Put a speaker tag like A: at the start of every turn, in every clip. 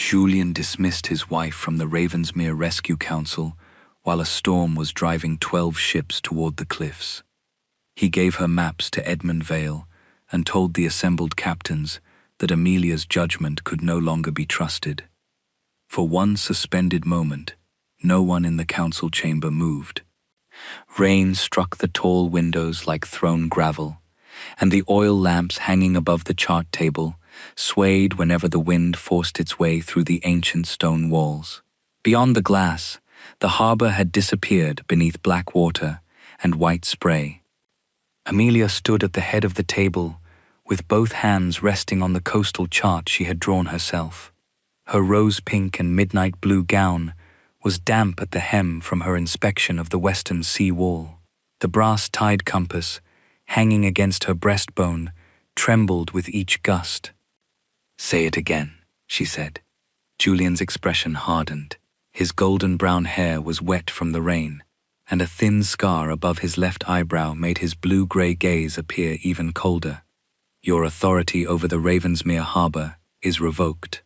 A: Julian dismissed his wife from the Ravensmere Rescue Council while a storm was driving 12 ships toward the cliffs. He gave her maps to Edmund Vale and told the assembled captains that Amelia's judgment could no longer be trusted. For one suspended moment, no one in the council chamber moved. Rain struck the tall windows like thrown gravel, and the oil lamps hanging above the chart table swayed whenever the wind forced its way through the ancient stone walls. Beyond the glass, the harbor had disappeared beneath black water and white spray. Amelia stood at the head of the table, with both hands resting on the coastal chart she had drawn herself. Her rose-pink and midnight blue gown was damp at the hem from her inspection of the western sea wall. The brass tide compass, hanging against her breastbone, trembled with each gust. "Say it again," she said. Julian's expression hardened. His golden brown hair was wet from the rain, and a thin scar above his left eyebrow made his blue-grey gaze appear even colder. "Your authority over the Ravensmere Harbor is revoked."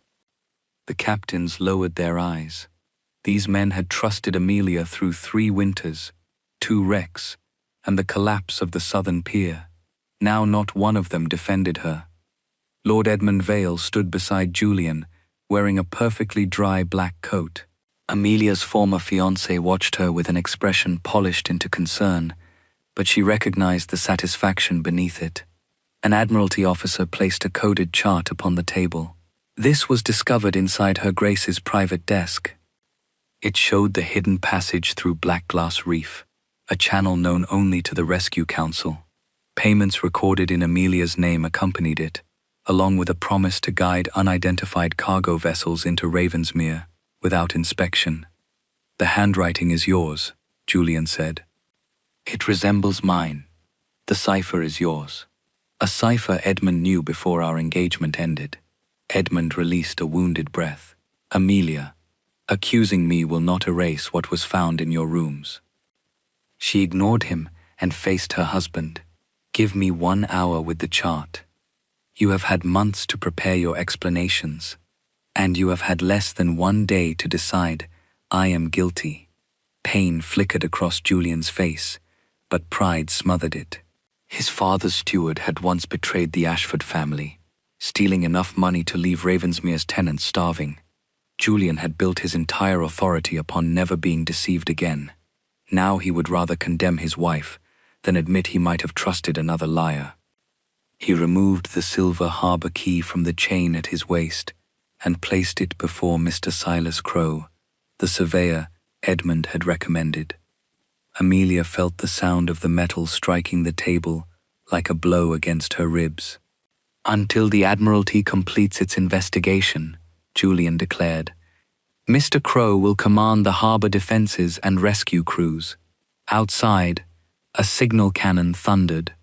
A: The captains lowered their eyes. These men had trusted Amelia through 3 winters, 2 wrecks, and the collapse of the southern pier. Now not one of them defended her. Lord Edmund Vale stood beside Julian, wearing a perfectly dry black coat. Amelia's former fiancé watched her with an expression polished into concern, but she recognized the satisfaction beneath it. An Admiralty officer placed a coded chart upon the table. This was discovered inside Her Grace's private desk. It showed the hidden passage through Black Glass Reef, a channel known only to the Rescue Council. Payments recorded in Amelia's name accompanied it, along with a promise to guide unidentified cargo vessels into Ravensmere without inspection. "The handwriting is yours," Julian said. "It resembles mine. The cipher is yours." A cipher Edmund knew before our engagement ended. Edmund released a wounded breath. "Amelia, accusing me will not erase what was found in your rooms." She ignored him and faced her husband. "Give me 1 hour with the chart. You have had months to prepare your explanations, and you have had less than 1 day to decide. I am guilty." Pain flickered across Julian's face, but pride smothered it. His father's steward had once betrayed the Ashford family, stealing enough money to leave Ravensmere's tenants starving. Julian had built his entire authority upon never being deceived again. Now he would rather condemn his wife than admit he might have trusted another liar. He removed the silver harbor key from the chain at his waist and placed it before Mr. Silas Crowe, the surveyor Edmund had recommended. Amelia felt the sound of the metal striking the table like a blow against her ribs. "Until the Admiralty completes its investigation," Julian declared, "Mr. Crowe will command the harbor defenses and rescue crews." Outside, a signal cannon thundered.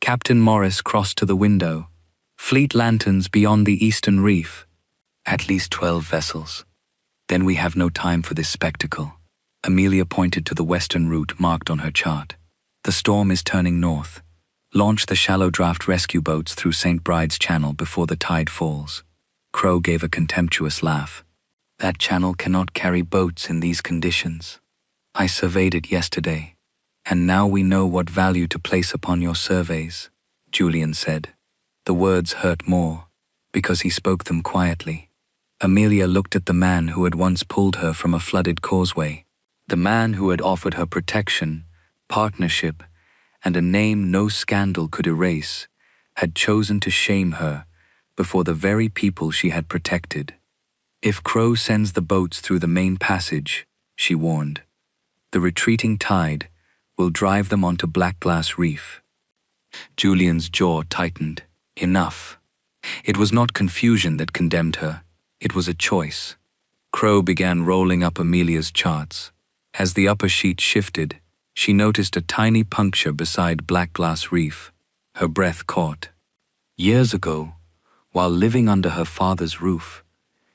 A: Captain Morris crossed to the window. "Fleet lanterns beyond the eastern reef." "At least 12 vessels. Then we have no time for this spectacle." Amelia pointed to the western route marked on her chart. "The storm is turning north. Launch the shallow draft rescue boats through St. Bride's Channel before the tide falls." Crowe gave a contemptuous laugh. "That channel cannot carry boats in these conditions. I surveyed it yesterday, and now we know what value to place upon your surveys," Julian said. The words hurt more, because he spoke them quietly. Amelia looked at the man who had once pulled her from a flooded causeway. The man who had offered her protection, partnership, and a name no scandal could erase, had chosen to shame her before the very people she had protected. "If Crowe sends the boats through the main passage," she warned, "the retreating tide will drive them onto Black Glass Reef." Julian's jaw tightened. Enough. It was not confusion that condemned her. It was a choice. Crowe began rolling up Amelia's charts. As the upper sheet shifted, she noticed a tiny puncture beside Black Glass Reef. Her breath caught. Years ago, while living under her father's roof,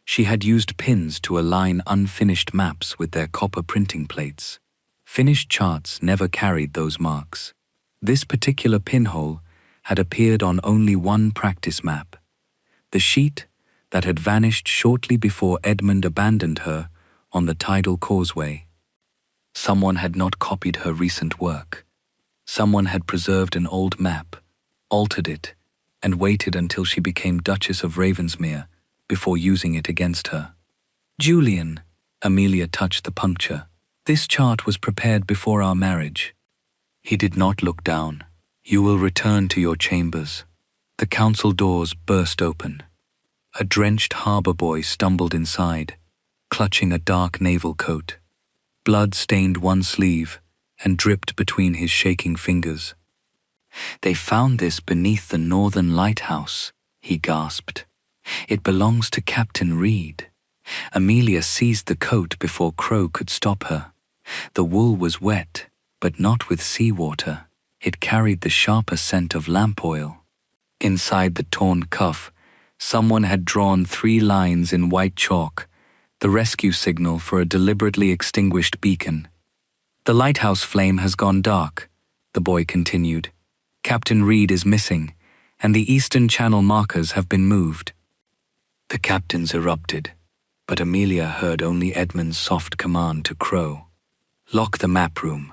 A: she had used pins to align unfinished maps with their copper printing plates. Finished charts never carried those marks. This particular pinhole had appeared on only one practice map. The sheet that had vanished shortly before Edmund abandoned her on the tidal causeway. Someone had not copied her recent work. Someone had preserved an old map, altered it, and waited until she became Duchess of Ravensmere before using it against her. "Julian," Amelia touched the puncture. "This chart was prepared before our marriage." He did not look down. "You will return to your chambers." The council doors burst open. A drenched harbour boy stumbled inside, clutching a dark naval coat. Blood stained one sleeve and dripped between his shaking fingers. "They found this beneath the northern lighthouse," he gasped. "It belongs to Captain Reed." Amelia seized the coat before Crow could stop her. The wool was wet, but not with seawater. It carried the sharper scent of lamp oil. Inside the torn cuff, someone had drawn 3 lines in white chalk, the rescue signal for a deliberately extinguished beacon. "The lighthouse flame has gone dark," the boy continued. "Captain Reed is missing, and the eastern channel markers have been moved." The captains erupted, but Amelia heard only Edmund's soft command to Crow. "Lock the map room."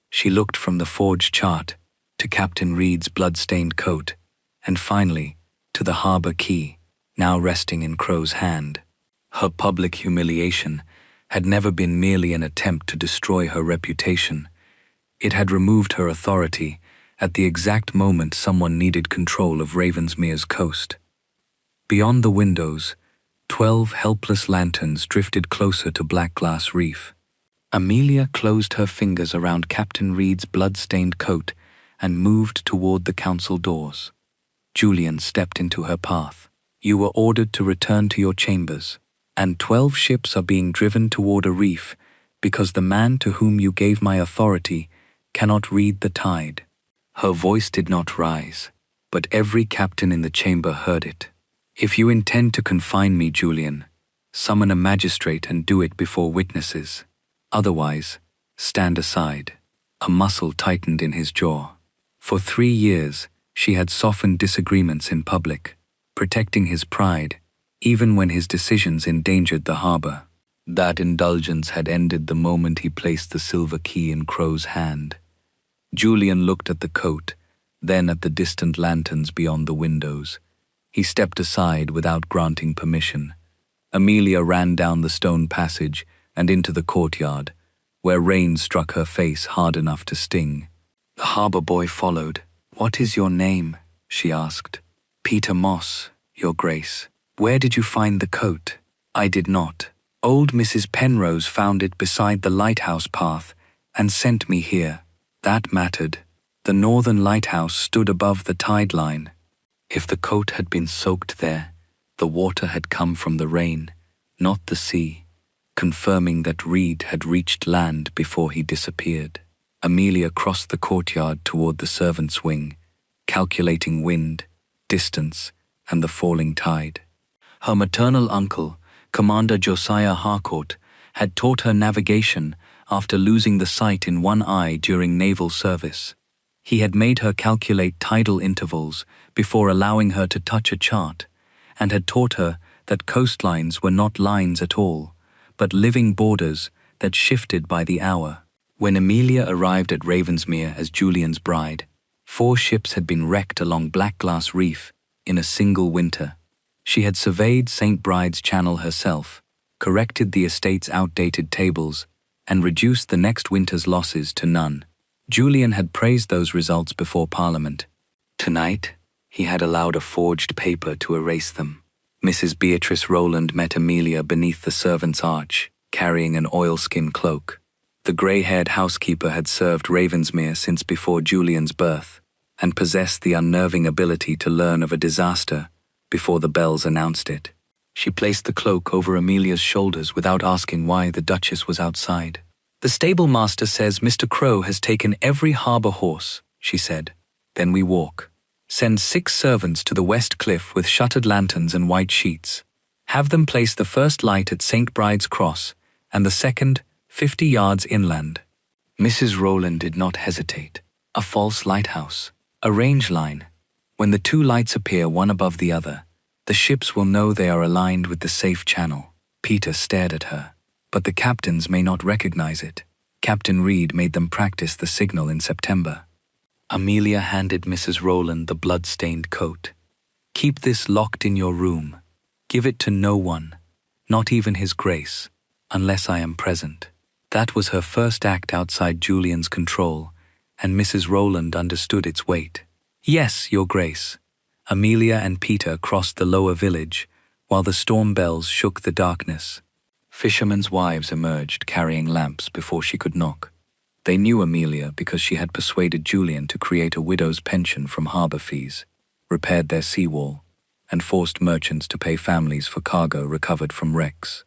A: She looked from the forged chart to Captain Reed's blood-stained coat, and finally to the harbour key, now resting in Crow's hand. Her public humiliation had never been merely an attempt to destroy her reputation. It had removed her authority at the exact moment someone needed control of Ravensmere's coast. Beyond the windows, 12 helpless lanterns drifted closer to Black Glass Reef. Amelia closed her fingers around Captain Reed's blood-stained coat and moved toward the council doors. Julian stepped into her path. "You were ordered to return to your chambers, and 12 ships are being driven toward a reef because the man to whom you gave my authority cannot read the tide." Her voice did not rise, but every captain in the chamber heard it. "If you intend to confine me, Julian, summon a magistrate and do it before witnesses. Otherwise, stand aside." A muscle tightened in his jaw. For 3 years, she had softened disagreements in public, protecting his pride, even when his decisions endangered the harbour. That indulgence had ended the moment he placed the silver key in Crow's hand. Julian looked at the coat, then at the distant lanterns beyond the windows. He stepped aside without granting permission. Amelia ran down the stone passage and into the courtyard, where rain struck her face hard enough to sting. The harbour boy followed. "What is your name?" she asked. "Peter Moss, Your Grace." "Where did you find the coat?" "I did not. Old Mrs. Penrose found it beside the lighthouse path and sent me here." That mattered. The northern lighthouse stood above the tide line. If the coat had been soaked there, the water had come from the rain, not the sea, confirming that Reed had reached land before he disappeared. Amelia crossed the courtyard toward the servants' wing, calculating wind, distance, and the falling tide. Her maternal uncle, Commander Josiah Harcourt, had taught her navigation after losing the sight in one eye during naval service. He had made her calculate tidal intervals before allowing her to touch a chart, and had taught her that coastlines were not lines at all, but living borders that shifted by the hour. When Amelia arrived at Ravensmere as Julian's bride, 4 ships had been wrecked along Black Glass Reef in a single winter. She had surveyed St. Bride's Channel herself, corrected the estate's outdated tables, and reduced the next winter's losses to none. Julian had praised those results before Parliament. Tonight, he had allowed a forged paper to erase them. Mrs. Beatrice Rowland met Amelia beneath the servants' arch, carrying an oilskin cloak. The grey-haired housekeeper had served Ravensmere since before Julian's birth, and possessed the unnerving ability to learn of a disaster before the bells announced it. She placed the cloak over Amelia's shoulders without asking why the Duchess was outside. "The stable master says Mr. Crow has taken every harbour horse," she said. "Then we walk. Send 6 servants to the west cliff with shuttered lanterns and white sheets. Have them place the first light at St. Bride's Cross, and the second 50 yards inland." Mrs. Rowland did not hesitate. A false lighthouse, a range line. When the 2 lights appear one above the other, The ships will know they are aligned with the safe channel. Peter stared at her. But the captains may not recognize it. Captain Reed made them practice the signal in September. Amelia handed Mrs. Rowland the blood-stained coat. Keep this locked in your room. Give it to no one, not even His Grace, unless I am present. That was her first act outside Julian's control, and Mrs. Rowland understood its weight. Yes, Your Grace. Amelia and Peter crossed the lower village, while the storm bells shook the darkness. Fishermen's wives emerged carrying lamps before she could knock. They knew Amelia because she had persuaded Julian to create a widow's pension from harbor fees, repaired their seawall, and forced merchants to pay families for cargo recovered from wrecks.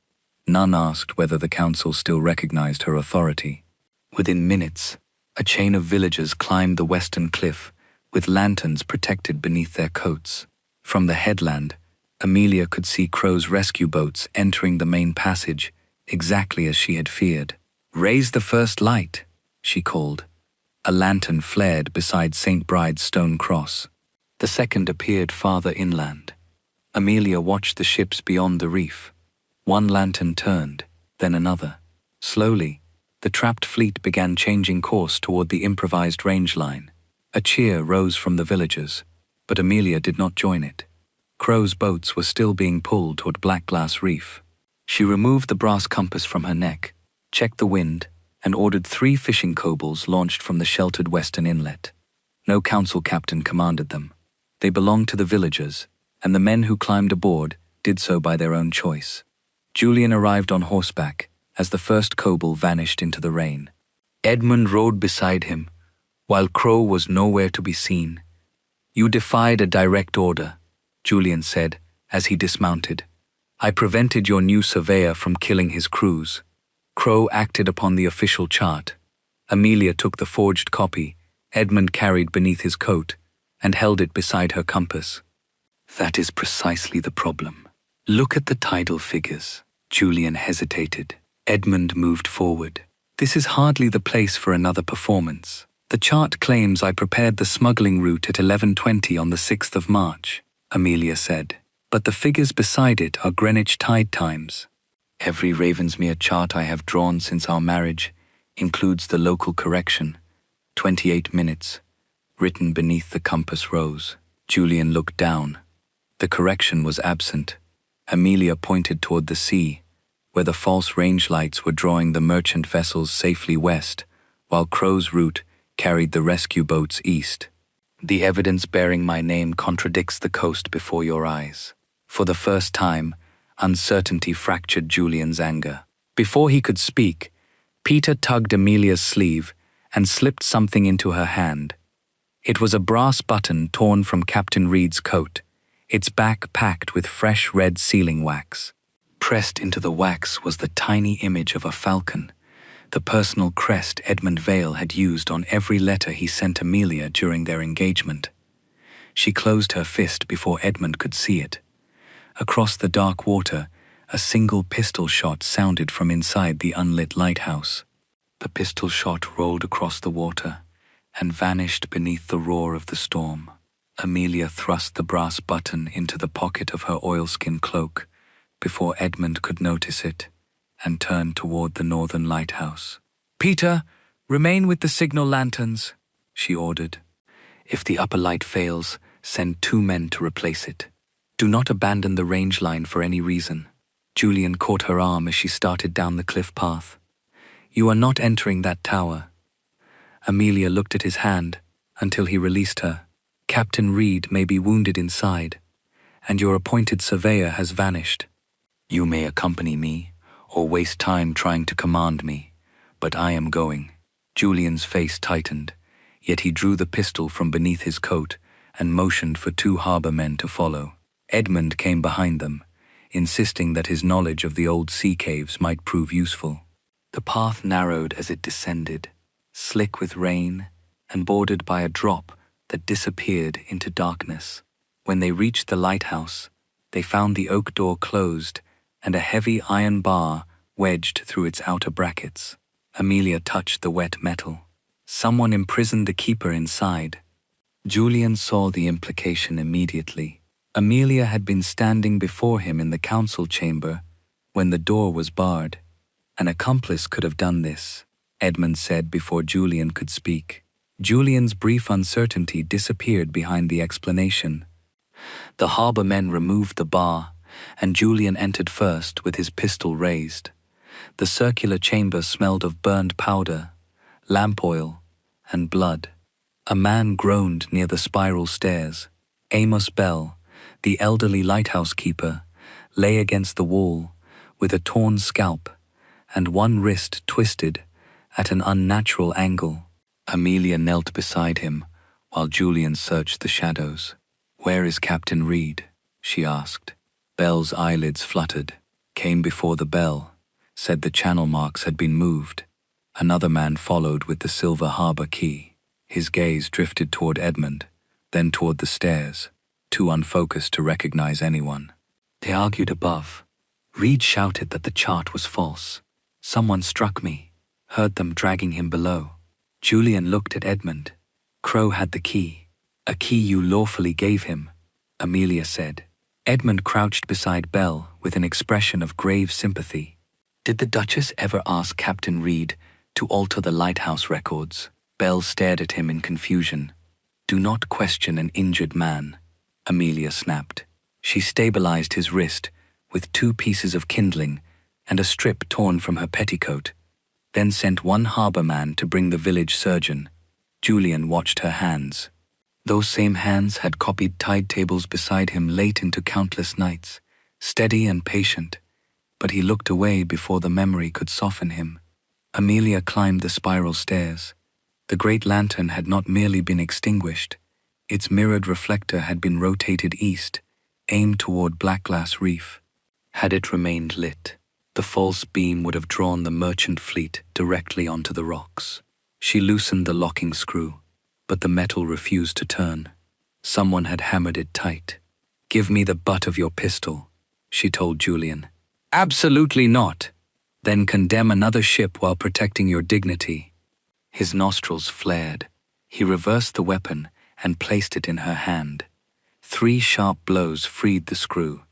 A: None asked whether the council still recognized her authority. Within minutes, a chain of villagers climbed the western cliff, with lanterns protected beneath their coats. From the headland, Amelia could see Crow's rescue boats entering the main passage, exactly as she had feared. "Raise the first light," she called. A lantern flared beside St. Bride's stone cross. The second appeared farther inland. Amelia watched the ships beyond the reef. One lantern turned, then another. Slowly, the trapped fleet began changing course toward the improvised range line. A cheer rose from the villagers, but Amelia did not join it. Crow's boats were still being pulled toward Black Glass Reef. She removed the brass compass from her neck, checked the wind, and ordered 3 fishing cobles launched from the sheltered western inlet. No council captain commanded them. They belonged to the villagers, and the men who climbed aboard did so by their own choice. Julian arrived on horseback as the first coble vanished into the rain. Edmund rode beside him, while Crow was nowhere to be seen. "You defied a direct order," Julian said as he dismounted. "I prevented your new surveyor from killing his crews." Crow acted upon the official chart. Amelia took the forged copy Edmund carried beneath his coat and held it beside her compass. "That is precisely the problem. Look at the tidal figures." Julian hesitated. Edmund moved forward. "This is hardly the place for another performance. The chart claims I prepared the smuggling route at 11:20 on the 6th of March, Amelia said. "But the figures beside it are Greenwich tide times. Every Ravensmere chart I have drawn since our marriage includes the local correction, 28 minutes, written beneath the compass rose." Julian looked down. The correction was absent. Amelia pointed toward the sea, where the false range lights were drawing the merchant vessels safely west, while Crow's route carried the rescue boats east. "The evidence bearing my name contradicts the coast before your eyes." For the first time, uncertainty fractured Julian's anger. Before he could speak, Peter tugged Amelia's sleeve and slipped something into her hand. It was a brass button torn from Captain Reed's coat, its back packed with fresh red sealing wax. Pressed into the wax was the tiny image of a falcon, the personal crest Edmund Vale had used on every letter he sent Amelia during their engagement. She closed her fist before Edmund could see it. Across the dark water, a single pistol shot sounded from inside the unlit lighthouse. The pistol shot rolled across the water and vanished beneath the roar of the storm. Amelia thrust the brass button into the pocket of her oilskin cloak before Edmund could notice it, and turned toward the northern lighthouse. "Peter, remain with the signal lanterns," she ordered. "If the upper light fails, send 2 men to replace it. Do not abandon the range line for any reason." Julian caught her arm as she started down the cliff path. "You are not entering that tower." Amelia looked at his hand until he released her. "Captain Reed may be wounded inside, and your appointed surveyor has vanished. You may accompany me, or waste time trying to command me, but I am going." Julian's face tightened, yet he drew the pistol from beneath his coat and motioned for 2 harbor men to follow. Edmund came behind them, insisting that his knowledge of the old sea caves might prove useful. The path narrowed as it descended, slick with rain and bordered by a drop that disappeared into darkness. When they reached the lighthouse, they found the oak door closed and a heavy iron bar wedged through its outer brackets. Amelia touched the wet metal. Someone imprisoned the keeper inside. Julian saw the implication immediately. Amelia had been standing before him in the council chamber when the door was barred. An accomplice could have done this, Edmund said before Julian could speak. Julian's brief uncertainty disappeared behind the explanation. The harbour men removed the bar, and Julian entered first with his pistol raised. The circular chamber smelled of burned powder, lamp oil, and blood. A man groaned near the spiral stairs. Amos Bell, the elderly lighthouse keeper, lay against the wall with a torn scalp and one wrist twisted at an unnatural angle. Amelia knelt beside him while Julian searched the shadows. "Where is Captain Reed?" she asked. Bell's eyelids fluttered. "Came before the bell. Said the channel marks had been moved." Another man followed with the silver harbour key. His gaze drifted toward Edmund, then toward the stairs, too unfocused to recognize anyone. They argued above. Reed shouted that the chart was false. Someone struck me. Heard them dragging him below. Julian looked at Edmund. "Crow had the key. A key you lawfully gave him," Amelia said. Edmund crouched beside Bell with an expression of grave sympathy. "Did the Duchess ever ask Captain Reed to alter the lighthouse records?" Bell stared at him in confusion. "Do not question an injured man," Amelia snapped. She stabilized his wrist with 2 pieces of kindling and a strip torn from her petticoat, then sent one harbour man to bring the village surgeon. Julian watched her hands. Those same hands had copied tide tables beside him late into countless nights, steady and patient, but he looked away before the memory could soften him. Amelia climbed the spiral stairs. The great lantern had not merely been extinguished. Its mirrored reflector had been rotated east, aimed toward Blackglass Reef. Had it remained lit, the false beam would have drawn the merchant fleet directly onto the rocks. She loosened the locking screw, but the metal refused to turn. Someone had hammered it tight. "Give me the butt of your pistol," she told Julian. "Absolutely not. Then condemn another ship while protecting your dignity." His nostrils flared. He reversed the weapon and placed it in her hand. 3 sharp blows freed the screw.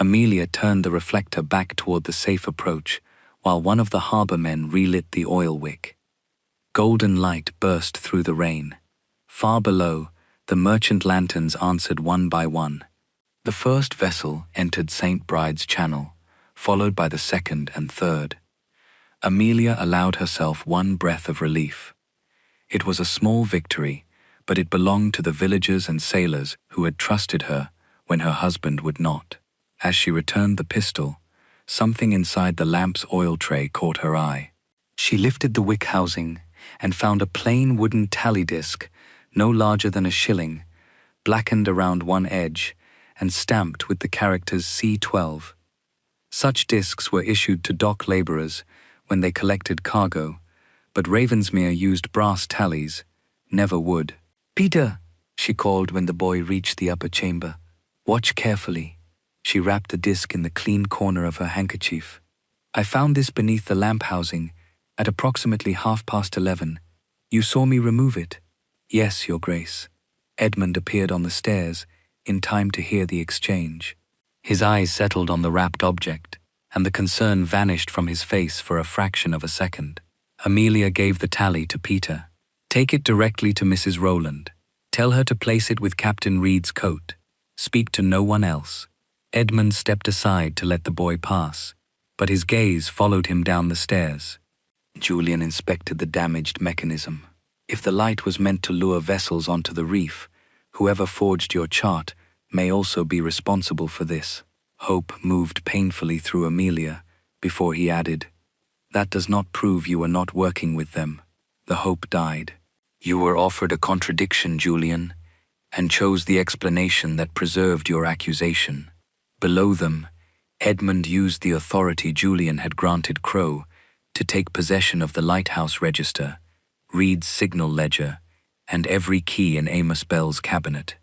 A: Amelia turned the reflector back toward the safe approach, while one of the harbour men relit the oil wick. Golden light burst through the rain. Far below, the merchant lanterns answered one by one. The first vessel entered St. Bride's Channel, followed by the second and third. Amelia allowed herself one breath of relief. It was a small victory, but it belonged to the villagers and sailors who had trusted her when her husband would not. As she returned the pistol, something inside the lamp's oil tray caught her eye. She lifted the wick housing and found a plain wooden tally disc, no larger than a shilling, blackened around one edge and stamped with the characters C12. Such discs were issued to dock labourers when they collected cargo, but Ravensmere used brass tallies, never wood. "Peter," she called when the boy reached the upper chamber. "Watch carefully." She wrapped the disc in the clean corner of her handkerchief. "I found this beneath the lamp housing at approximately 11:30. You saw me remove it?" "Yes, Your Grace." Edmund appeared on the stairs in time to hear the exchange. His eyes settled on the wrapped object, and the concern vanished from his face for a fraction of a second. Amelia gave the tally to Peter. "Take it directly to Mrs. Rowland. Tell her to place it with Captain Reed's coat. Speak to no one else." Edmund stepped aside to let the boy pass, but his gaze followed him down the stairs. Julian inspected the damaged mechanism. If the light was meant to lure vessels onto the reef, whoever forged your chart may also be responsible for this. Hope moved painfully through Amelia before he added, "That does not prove you were not working with them." The hope died. "You were offered a contradiction, Julian, and chose the explanation that preserved your accusation." Below them, Edmund used the authority Julian had granted Crow to take possession of the lighthouse register, Reed's signal ledger, and every key in Amos Bell's cabinet.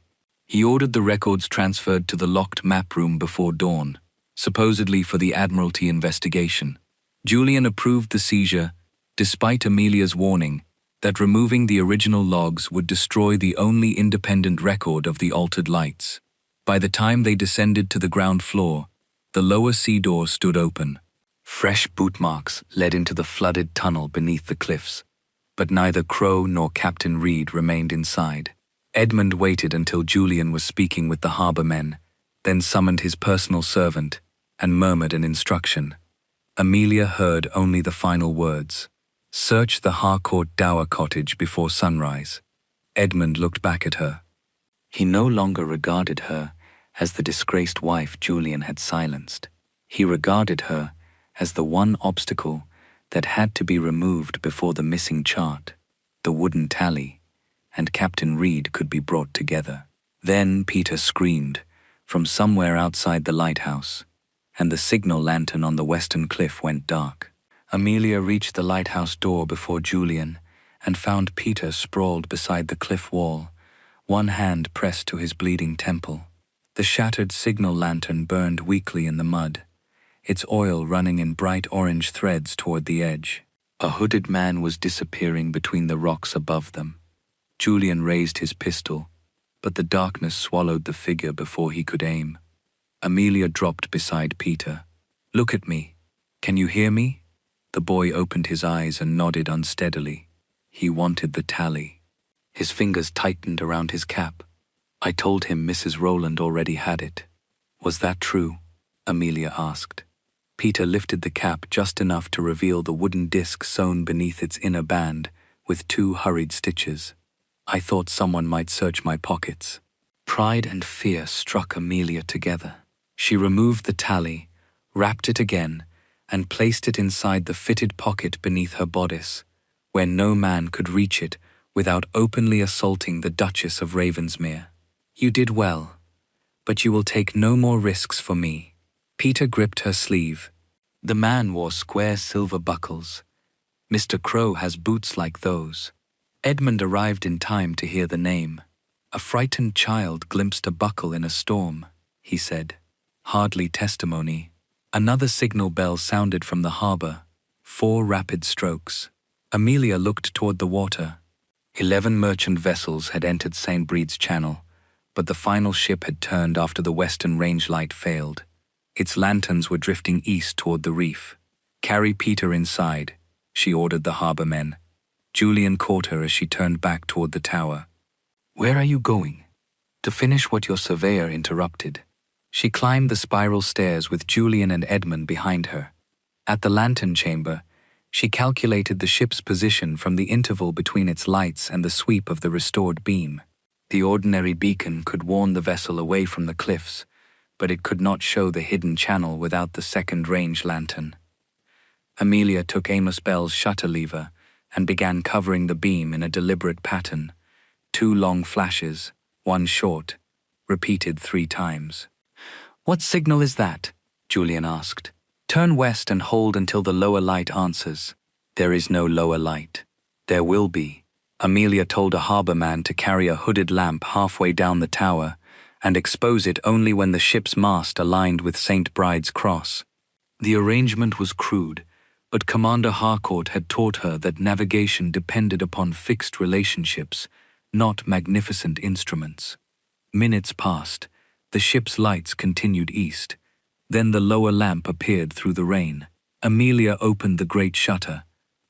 A: He ordered the records transferred to the locked map room before dawn, supposedly for the Admiralty investigation. Julian approved the seizure, despite Amelia's warning that removing the original logs would destroy the only independent record of the altered lights. By the time they descended to the ground floor, the lower sea door stood open. Fresh boot marks led into the flooded tunnel beneath the cliffs, but neither Crow nor Captain Reed remained inside. Edmund waited until Julian was speaking with the harbour men, then summoned his personal servant and murmured an instruction. Amelia heard only the final words: "Search the Harcourt Dower cottage before sunrise." Edmund looked back at her. He no longer regarded her as the disgraced wife Julian had silenced. He regarded her as the one obstacle that had to be removed before the missing chart, the wooden tally, and Captain Reed could be brought together. Then Peter screamed from somewhere outside the lighthouse, and the signal lantern on the western cliff went dark. Amelia reached the lighthouse door before Julian and found Peter sprawled beside the cliff wall, one hand pressed to his bleeding temple. The shattered signal lantern burned weakly in the mud, its oil running in bright orange threads toward the edge. A hooded man was disappearing between the rocks above them. Julian raised his pistol, but the darkness swallowed the figure before he could aim. Amelia dropped beside Peter. "Look at me. Can you hear me?" The boy opened his eyes and nodded unsteadily. He wanted the tally. His fingers tightened around his cap. "I told him Mrs. Rowland already had it." "Was that true?" Amelia asked. Peter lifted the cap just enough to reveal the wooden disc sewn beneath its inner band with 2 hurried stitches. "I thought someone might search my pockets." Pride and fear struck Amelia together. She removed the tally, wrapped it again, and placed it inside the fitted pocket beneath her bodice, where no man could reach it without openly assaulting the Duchess of Ravensmere. "You did well, but you will take no more risks for me." Peter gripped her sleeve. The man wore square silver buckles. "Mr. Crow has boots like those." Edmund arrived in time to hear the name. "A frightened child glimpsed a buckle in a storm," he said. Hardly testimony. Another signal bell sounded from the harbour. 4 rapid strokes. Amelia looked toward the water. 11 merchant vessels had entered St. Brede's Channel, but the final ship had turned after the western range light failed. Its lanterns were drifting east toward the reef. "Carry Peter inside," she ordered the harbour men. Julian caught her as she turned back toward the tower. "Where are you going?" "To finish what your surveyor interrupted." She climbed the spiral stairs with Julian and Edmund behind her. At the lantern chamber, she calculated the ship's position from the interval between its lights and the sweep of the restored beam. The ordinary beacon could warn the vessel away from the cliffs, but it could not show the hidden channel without the second range lantern. Amelia took Amos Bell's shutter lever and began covering the beam in a deliberate pattern. 2 long flashes, 1 short, repeated 3 times. "What signal is that?" Julian asked. "Turn west and hold until the lower light answers." "There is no lower light." "There will be." Amelia told a harbour man to carry a hooded lamp halfway down the tower and expose it only when the ship's mast aligned with St. Bride's Cross. The arrangement was crude, but Commander Harcourt had taught her that navigation depended upon fixed relationships, not magnificent instruments. Minutes passed. The ship's lights continued east. Then the lower lamp appeared through the rain. Amelia opened the great shutter.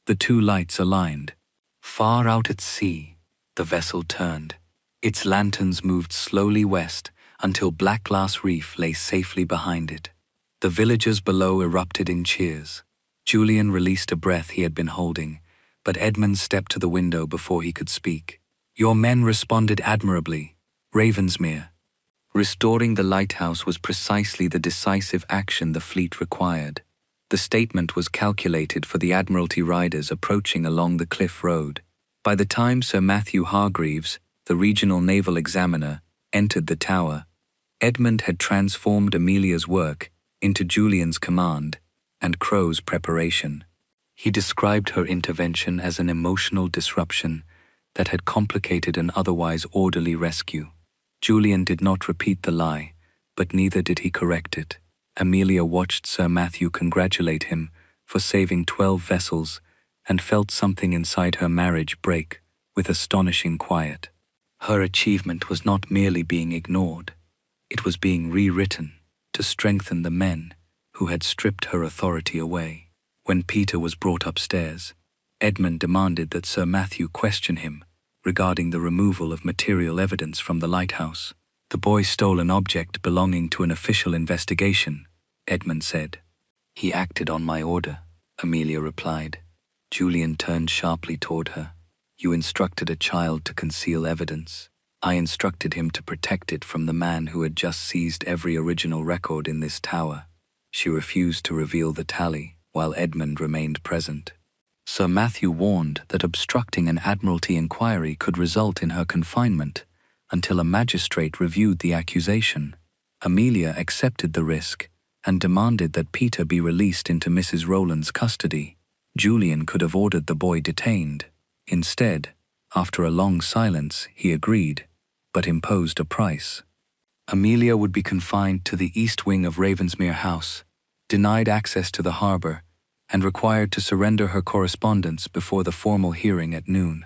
A: The 2 lights aligned. Far out at sea, the vessel turned. Its lanterns moved slowly west until Black Glass Reef lay safely behind it. The villagers below erupted in cheers. Julian released a breath he had been holding, but Edmund stepped to the window before he could speak. "Your men responded admirably, Ravensmere." Restoring the lighthouse was precisely the decisive action the fleet required. The statement was calculated for the Admiralty riders approaching along the cliff road. By the time Sir Matthew Hargreaves, the regional naval examiner, entered the tower, Edmund had transformed Amelia's work into Julian's command and Crow's preparation. He described her intervention as an emotional disruption that had complicated an otherwise orderly rescue. Julian did not repeat the lie, but neither did he correct it. Amelia watched Sir Matthew congratulate him for saving 12 vessels and felt something inside her marriage break with astonishing quiet. Her achievement was not merely being ignored. It was being rewritten to strengthen the men who had stripped her authority away. When Peter was brought upstairs, Edmund demanded that Sir Matthew question him regarding the removal of material evidence from the lighthouse. The boy stole an object belonging to an official investigation, Edmund said. He acted on my order, Amelia replied. Julian turned sharply toward her. You instructed a child to conceal evidence. I instructed him to protect it from the man who had just seized every original record in this tower. She refused to reveal the tally, while Edmund remained present. Sir Matthew warned that obstructing an Admiralty inquiry could result in her confinement until a magistrate reviewed the accusation. Amelia accepted the risk and demanded that Peter be released into Mrs. Rowland's custody. Julian could have ordered the boy detained. Instead, after a long silence, he agreed, but imposed a price. Amelia would be confined to the east wing of Ravensmere House, denied access to the harbour, and required to surrender her correspondence before the formal hearing at noon.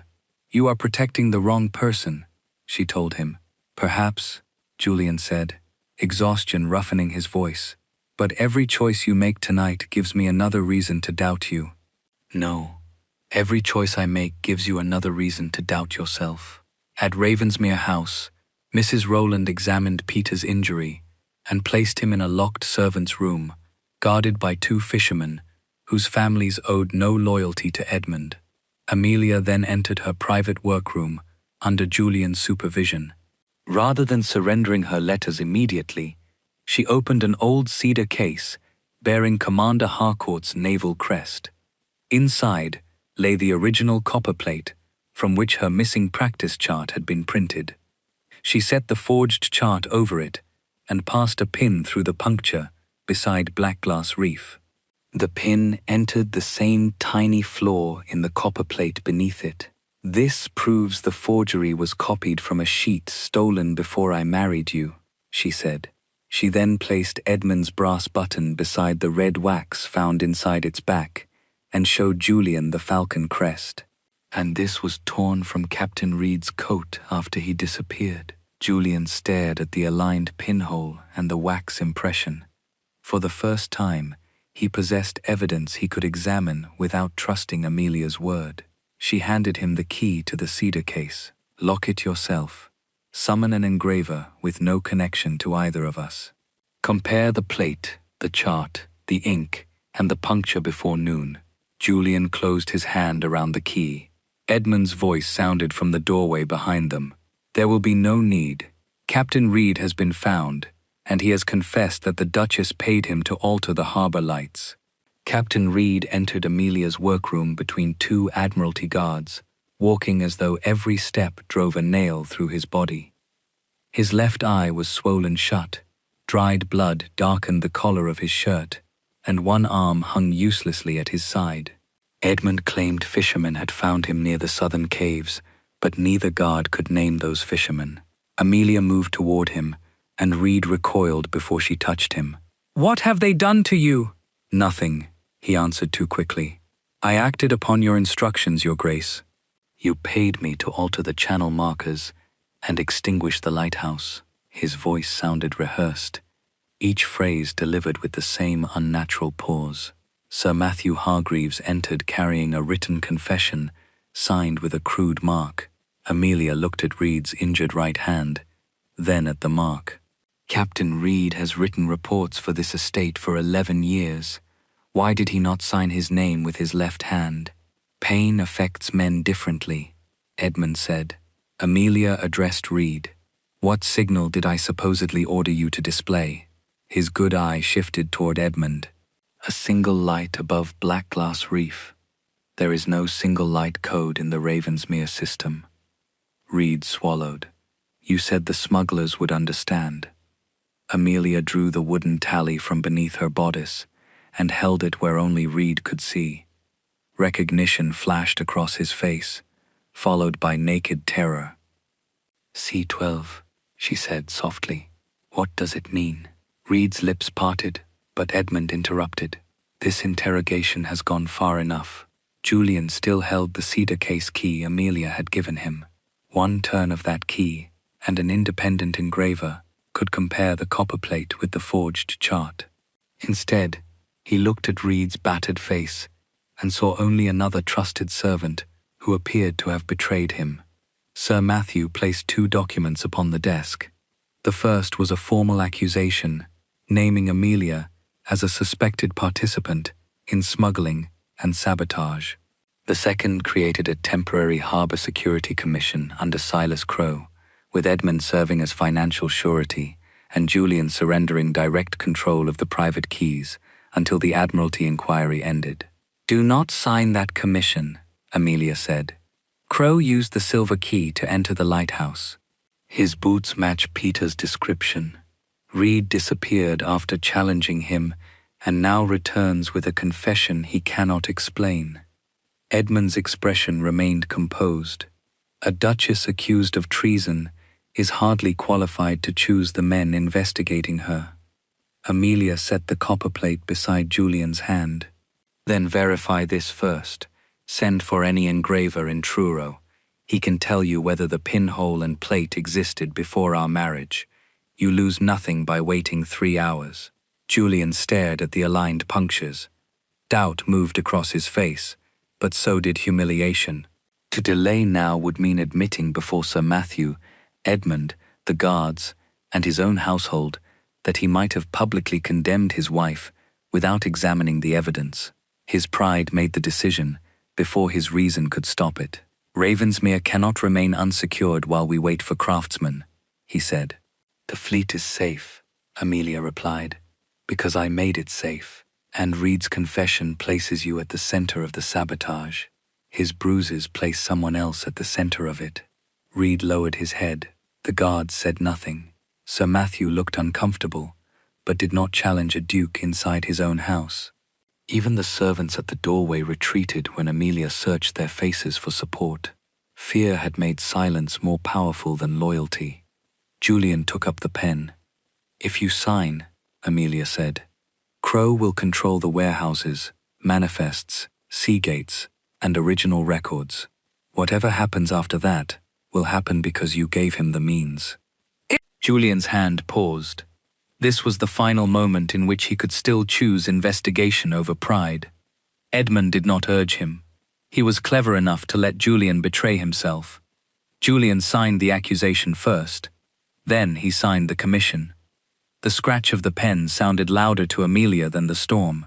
A: You are protecting the wrong person, she told him. Perhaps, Julian said, exhaustion roughening his voice, but every choice you make tonight gives me another reason to doubt you. No, every choice I make gives you another reason to doubt yourself. At Ravensmere House, Mrs. Rowland examined Peter's injury and placed him in a locked servants' room, guarded by 2 fishermen whose families owed no loyalty to Edmund. Amelia then entered her private workroom under Julian's supervision. Rather than surrendering her letters immediately, she opened an old cedar case bearing Commander Harcourt's naval crest. Inside lay the original copper plate from which her missing practice chart had been printed. She set the forged chart over it and passed a pin through the puncture beside black glass reef. The pin entered the same tiny flaw in the copper plate beneath it. This proves the forgery was copied from a sheet stolen before I married you, she said. She then placed Edmund's brass button beside the red wax found inside its back and showed Julian the falcon crest. And this was torn from Captain Reed's coat after he disappeared. Julian stared at the aligned pinhole and the wax impression. For the first time, he possessed evidence he could examine without trusting Amelia's word. She handed him the key to the cedar case. Lock it yourself. Summon an engraver with no connection to either of us. Compare the plate, the chart, the ink, and the puncture before noon. Julian closed his hand around the key. Edmund's voice sounded from the doorway behind them. There will be no need. Captain Reed has been found, and he has confessed that the Duchess paid him to alter the harbour lights. Captain Reed entered Amelia's workroom between 2 Admiralty guards, walking as though every step drove a nail through his body. His left eye was swollen shut, dried blood darkened the collar of his shirt, and one arm hung uselessly at his side. Edmund claimed fishermen had found him near the southern caves, but neither guard could name those fishermen. Amelia moved toward him, and Reed recoiled before she touched him. "What have they done to you?" "Nothing," he answered too quickly. "I acted upon your instructions, Your Grace. You paid me to alter the channel markers and extinguish the lighthouse." His voice sounded rehearsed, each phrase delivered with the same unnatural pause. Sir Matthew Hargreaves entered carrying a written confession, signed with a crude mark. Amelia looked at Reed's injured right hand, then at the mark. "Captain Reed has written reports for this estate for 11 years. Why did he not sign his name with his left hand?" "Pain affects men differently," Edmund said. Amelia addressed Reed. "What signal did I supposedly order you to display?" His good eye shifted toward Edmund. "A single light above black glass reef. There is no single light code in the Ravensmere system." Reed swallowed. "You said the smugglers would understand." Amelia drew the wooden tally from beneath her bodice and held it where only Reed could see. Recognition flashed across his face, followed by naked terror. "C12, she said softly. "What does it mean?" Reed's lips parted, but Edmund interrupted. "This interrogation has gone far enough." Julian still held the cedar case key Amelia had given him. One turn of that key, and an independent engraver, could compare the copperplate with the forged chart. Instead, he looked at Reed's battered face and saw only another trusted servant who appeared to have betrayed him. Sir Matthew placed 2 documents upon the desk. The first was a formal accusation, naming Amelia as a suspected participant in smuggling and sabotage. The second created a temporary harbor security commission under Silas Crowe, with Edmund serving as financial surety and Julian surrendering direct control of the private keys until the Admiralty inquiry ended. "Do not sign that commission," Amelia said. "Crowe used the silver key to enter the lighthouse. His boots match Peter's description. Reed disappeared after challenging him and now returns with a confession he cannot explain." Edmund's expression remained composed. A duchess accused of treason is hardly qualified to choose the men investigating her. Amelia set the copperplate beside Julian's hand. "Then verify this first. Send for any engraver in Truro. He can tell you whether the pinhole and plate existed before our marriage. You lose nothing by waiting 3 hours." Julian stared at the aligned punctures. Doubt moved across his face, but so did humiliation. To delay now would mean admitting before Sir Matthew, Edmund, the guards, and his own household that he might have publicly condemned his wife without examining the evidence. His pride made the decision before his reason could stop it. "Ravensmere cannot remain unsecured while we wait for craftsmen," he said. "The fleet is safe," Amelia replied, "because I made it safe, and Reed's confession places you at the center of the sabotage. His bruises place someone else at the center of it." Reed lowered his head. The guards said nothing. Sir Matthew looked uncomfortable, but did not challenge a duke inside his own house. Even the servants at the doorway retreated when Amelia searched their faces for support. Fear had made silence more powerful than loyalty. Julian took up the pen. "If you sign," Amelia said, "Crowe will control the warehouses, manifests, sea gates, and original records. Whatever happens after that will happen because you gave him the means." Julian's hand paused. This was the final moment in which he could still choose investigation over pride. Edmund did not urge him. He was clever enough to let Julian betray himself. Julian signed the accusation first. Then he signed the commission. The scratch of the pen sounded louder to Amelia than the storm.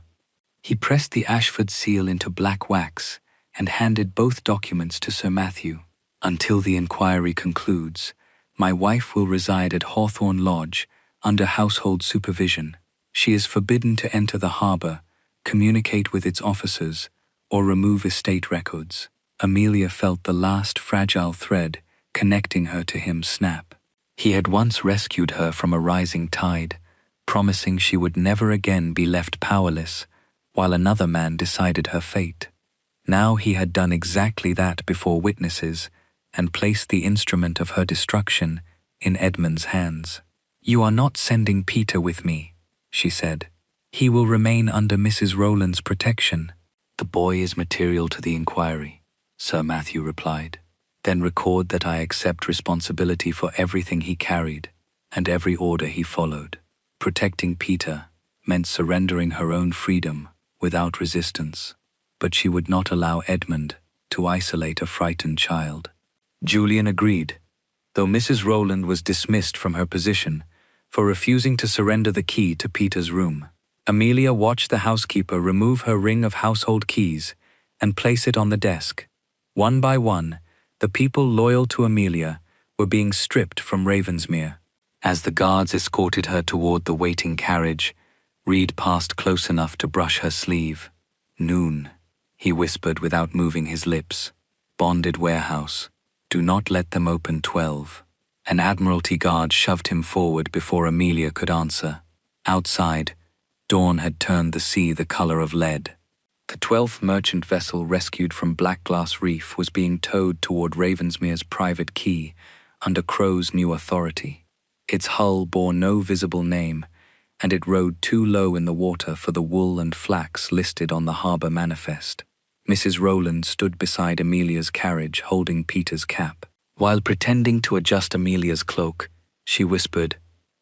A: He pressed the Ashford seal into black wax and handed both documents to Sir Matthew. "Until the inquiry concludes, my wife will reside at Hawthorne Lodge under household supervision. She is forbidden to enter the harbour, communicate with its officers, or remove estate records." Amelia felt the last fragile thread connecting her to him snap. He had once rescued her from a rising tide, promising she would never again be left powerless, while another man decided her fate. Now he had done exactly that before witnesses and placed the instrument of her destruction in Edmund's hands. "You are not sending Peter with me," she said. "He will remain under Mrs. Rowland's protection." "The boy is material to the inquiry," Sir Matthew replied. "Then record that I accept responsibility for everything he carried and every order he followed." Protecting Peter meant surrendering her own freedom without resistance, but she would not allow Edmund to isolate a frightened child. Julian agreed, though Mrs. Rowland was dismissed from her position for refusing to surrender the key to Peter's room. Amelia watched the housekeeper remove her ring of household keys and place it on the desk. One by one, the people loyal to Amelia were being stripped from Ravensmere. As the guards escorted her toward the waiting carriage, Reed passed close enough to brush her sleeve. "Noon," he whispered without moving his lips. "Bonded warehouse. Do not let them open 12. An Admiralty guard shoved him forward before Amelia could answer. Outside, dawn had turned the sea the color of lead. The 12th merchant vessel rescued from Blackglass Reef was being towed toward Ravensmere's private quay under Crowe's new authority. Its hull bore no visible name, and it rode too low in the water for the wool and flax listed on the harbour manifest. Mrs. Rowland stood beside Amelia's carriage holding Peter's cap. While pretending to adjust Amelia's cloak, she whispered,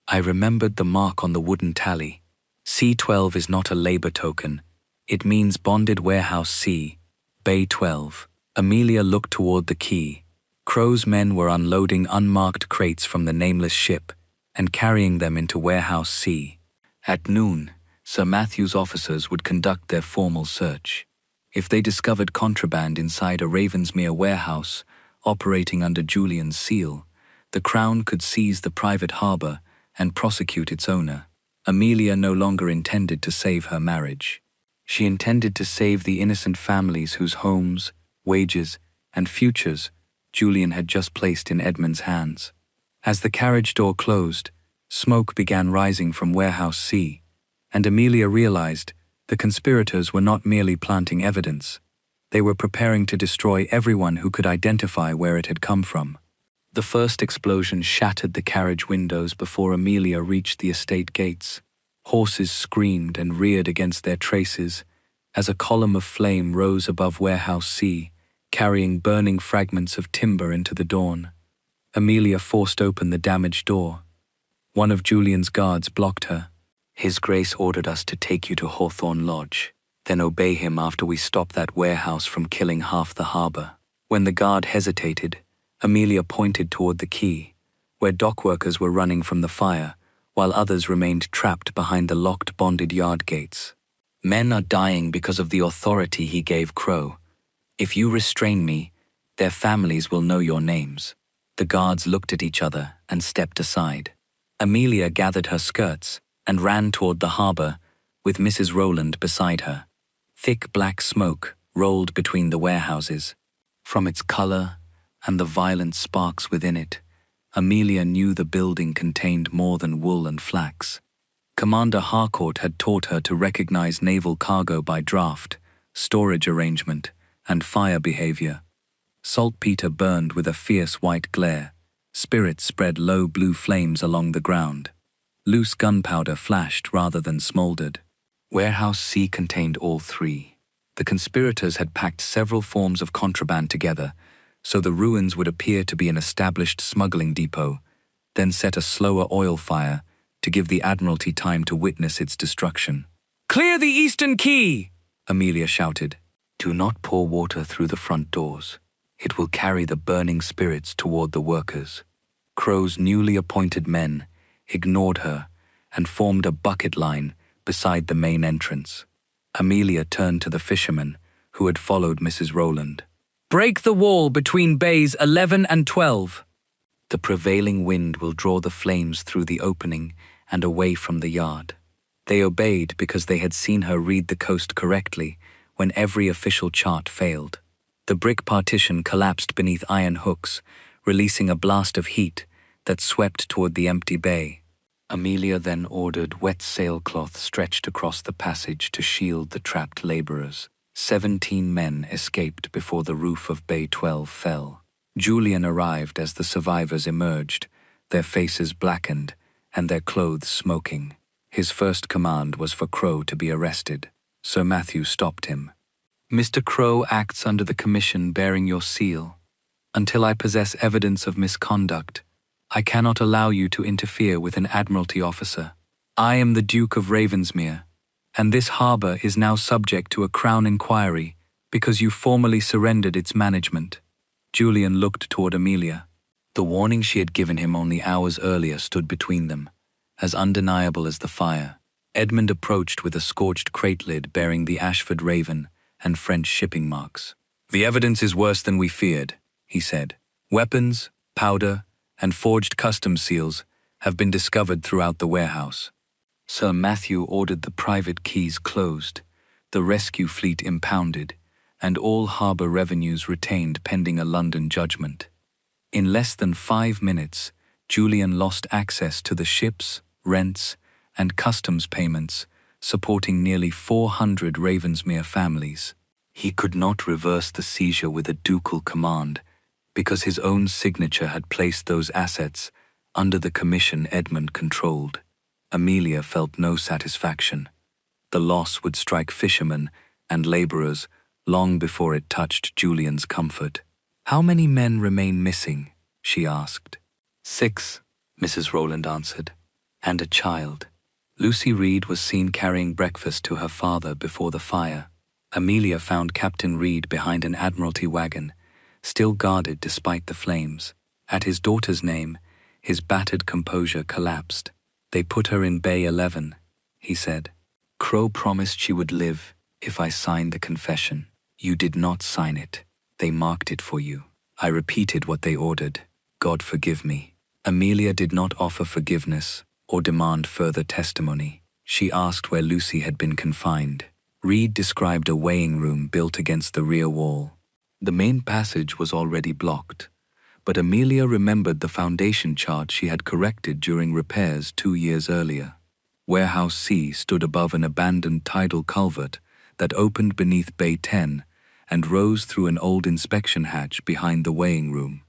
A: I remembered the mark on the wooden tally. C12 is not a labor token. It means bonded warehouse C, Bay 12. Amelia looked toward the quay. Crow's men were unloading unmarked crates from the nameless ship and carrying them into warehouse C. At noon, Sir Matthew's officers would conduct their formal search. If they discovered contraband inside a Ravensmere warehouse operating under Julian's seal, the Crown could seize the private harbour and prosecute its owner. Amelia no longer intended to save her marriage. She intended to save the innocent families whose homes, wages, and futures Julian had just placed in Edmund's hands. As the carriage door closed, smoke began rising from warehouse C, and Amelia realized the conspirators were not merely planting evidence. They were preparing to destroy everyone who could identify where it had come from. The first explosion shattered the carriage windows before Amelia reached the estate gates. Horses screamed and reared against their traces as a column of flame rose above warehouse C, carrying burning fragments of timber into the dawn. Amelia forced open the damaged door. One of Julian's guards blocked her. "His Grace ordered us to take you to Hawthorne Lodge, then obey him after we stop that warehouse from killing half the harbour." When the guard hesitated, Amelia pointed toward the quay, where dockworkers were running from the fire, while others remained trapped behind the locked bonded yard gates. "Men are dying because of the authority he gave Crow. If you restrain me, their families will know your names." The guards looked at each other and stepped aside. Amelia gathered her skirts and ran toward the harbour, with Mrs. Rowland beside her. Thick black smoke rolled between the warehouses. From its colour and the violent sparks within it, Amelia knew the building contained more than wool and flax. Commander Harcourt had taught her to recognize naval cargo by draft, storage arrangement, and fire behavior. Saltpeter burned with a fierce white glare. Spirits spread low blue flames along the ground. Loose gunpowder flashed rather than smoldered. Warehouse C contained all three. The conspirators had packed several forms of contraband together, so the ruins would appear to be an established smuggling depot, then set a slower oil fire to give the Admiralty time to witness its destruction. "Clear the eastern quay!" Amelia shouted. "Do not pour water through the front doors. It will carry the burning spirits toward the workers." Crow's newly appointed men ignored her and formed a bucket line beside the main entrance. Amelia turned to the fishermen who had followed Mrs. Rowland. "Break the wall between bays 11 and 12. The prevailing wind will draw the flames through the opening and away from the yard." They obeyed because they had seen her read the coast correctly when every official chart failed. The brick partition collapsed beneath iron hooks, releasing a blast of heat that swept toward the empty bay. Amelia then ordered wet sailcloth stretched across the passage to shield the trapped labourers. 17 men escaped before the roof of Bay 12 fell. Julian arrived as the survivors emerged, their faces blackened and their clothes smoking. His first command was for Crow to be arrested. Sir Matthew stopped him. "Mr. Crow acts under the commission bearing your seal. Until I possess evidence of misconduct, I cannot allow you to interfere with an Admiralty officer. I am the Duke of Ravensmere, and this harbour is now subject to a Crown inquiry because you formally surrendered its management." Julian looked toward Amelia. The warning she had given him only hours earlier stood between them, as undeniable as the fire. Edmund approached with a scorched crate lid bearing the Ashford Raven and French shipping marks. "The evidence is worse than we feared," he said. "Weapons, powder, and forged customs seals have been discovered throughout the warehouse." Sir Matthew ordered the private quays closed, the rescue fleet impounded, and all harbour revenues retained pending a London judgment. In less than 5 minutes, Julian lost access to the ships, rents, and customs payments, supporting nearly 400 Ravensmere families. He could not reverse the seizure with a ducal command because his own signature had placed those assets under the commission Edmund controlled. Amelia felt no satisfaction. The loss would strike fishermen and labourers long before it touched Julian's comfort. "How many men remain missing?" she asked. 6, Mrs. Rowland answered. and a child. Lucy Reed was seen carrying breakfast to her father before the fire. Amelia found Captain Reed behind an Admiralty wagon, still guarded despite the flames. At his daughter's name, his battered composure collapsed. "They put her in Bay 11, he said. "Crow promised she would live if I signed the confession. You did not sign it. They marked it for you. I repeated what they ordered. God forgive me." Amelia did not offer forgiveness or demand further testimony. She asked where Lucy had been confined. Reed described a weighing room built against the rear wall. The main passage was already blocked, but Amelia remembered the foundation chart she had corrected during repairs 2 years earlier. Warehouse C stood above an abandoned tidal culvert that opened beneath Bay 10 and rose through an old inspection hatch behind the weighing room.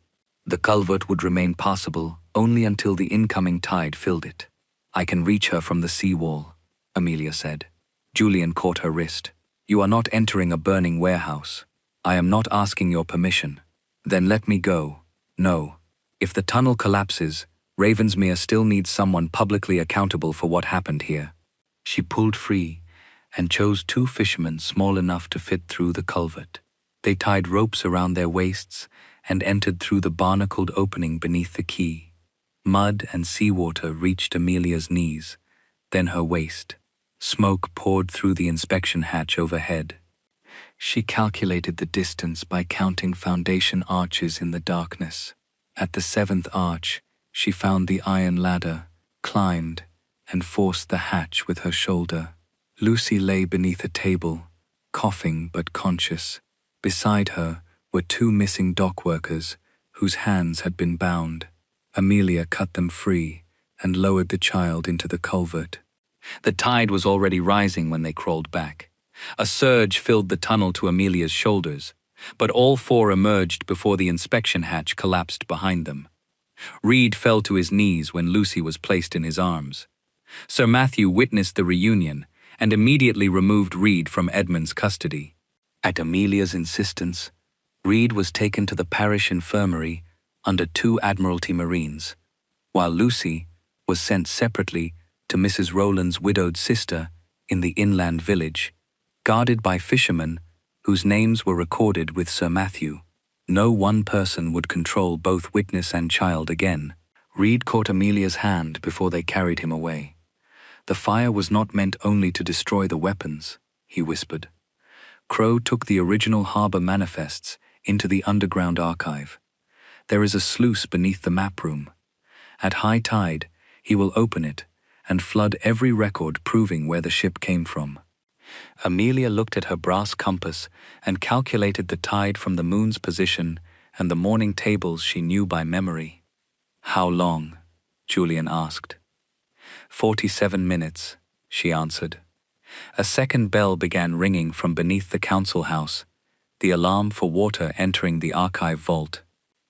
A: The culvert would remain passable only until the incoming tide filled it. "I can reach her from the seawall," Amelia said. Julian caught her wrist. "You are not entering a burning warehouse. I am not asking your permission." "Then let me go." "No. If the tunnel collapses, Ravensmere still needs someone publicly accountable for what happened here." She pulled free and chose 2 fishermen small enough to fit through the culvert. They tied ropes around their waists and entered through the barnacled opening beneath the quay. Mud and seawater reached Amelia's knees, then her waist. Smoke poured through the inspection hatch overhead. She calculated the distance by counting foundation arches in the darkness. At the 7th arch, she found the iron ladder, climbed, and forced the hatch with her shoulder. Lucy lay beneath a table, coughing but conscious. Beside her were 2 missing dock workers, whose hands had been bound. Amelia cut them free and lowered the child into the culvert. The tide was already rising when they crawled back. A surge filled the tunnel to Amelia's shoulders, but all 4 emerged before the inspection hatch collapsed behind them. Reed fell to his knees when Lucy was placed in his arms. Sir Matthew witnessed the reunion and immediately removed Reed from Edmund's custody. At Amelia's insistence, Reed was taken to the parish infirmary under 2 Admiralty Marines, while Lucy was sent separately to Mrs. Rowland's widowed sister in the inland village, guarded by fishermen whose names were recorded with Sir Matthew. No one person would control both witness and child again. Reed caught Amelia's hand before they carried him away. "The fire was not meant only to destroy the weapons," he whispered. Crow took the original harbor manifests into the underground archive. There is a sluice beneath the map room. At high tide, he will open it and flood every record proving where the ship came from. Amelia looked at her brass compass and calculated the tide from the moon's position and the morning tables she knew by memory. "How long?" Julian asked. 47 minutes, she answered. A second bell began ringing from beneath the council house, the alarm for water entering the archive vault.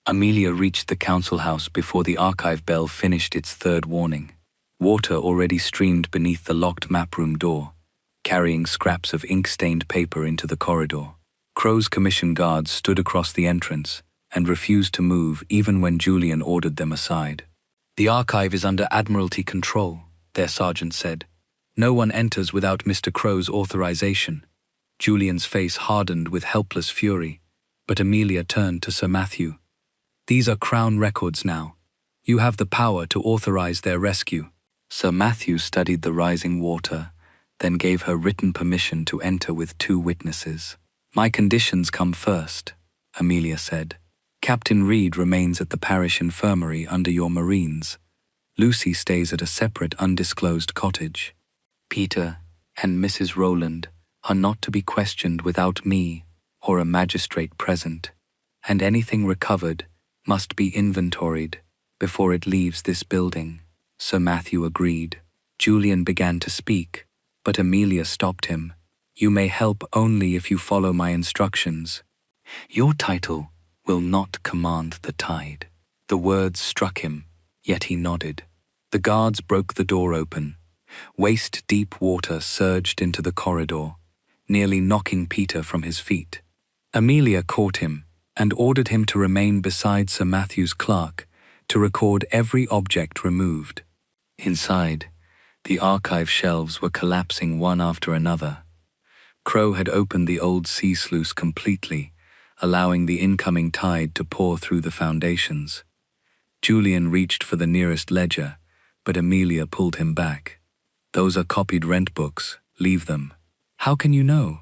A: Amelia reached the council house before the archive bell finished its 3rd warning. Water already streamed beneath the locked map room door, carrying scraps of ink-stained paper into the corridor. Crow's commission guards stood across the entrance and refused to move even when Julian ordered them aside. "The archive is under Admiralty control," their sergeant said. "No one enters without Mr. Crow's authorization." Julian's face hardened with helpless fury, but Amelia turned to Sir Matthew. "These are Crown records now. You have the power to authorize their rescue." Sir Matthew studied the rising water, then gave her written permission to enter with 2 witnesses. "My conditions come first," Amelia said. "Captain Reed remains at the parish infirmary under your Marines. Lucy stays at a separate undisclosed cottage. Peter and Mrs. Rowland are not to be questioned without me or a magistrate present, and anything recovered must be inventoried before it leaves this building." Sir Matthew agreed. Julian began to speak, but Amelia stopped him. "You may help only if you follow my instructions. Your title will not command the tide." The words struck him, yet he nodded. The guards broke the door open. Waist-deep water surged into the corridor, nearly knocking Peter from his feet. Amelia caught him and ordered him to remain beside Sir Matthew's clerk to record every object removed. Inside, the archive shelves were collapsing one after another. Crow had opened the old sea sluice completely, allowing the incoming tide to pour through the foundations. Julian reached for the nearest ledger, but Amelia pulled him back. "Those are copied rent books. Leave them." "How can you know?"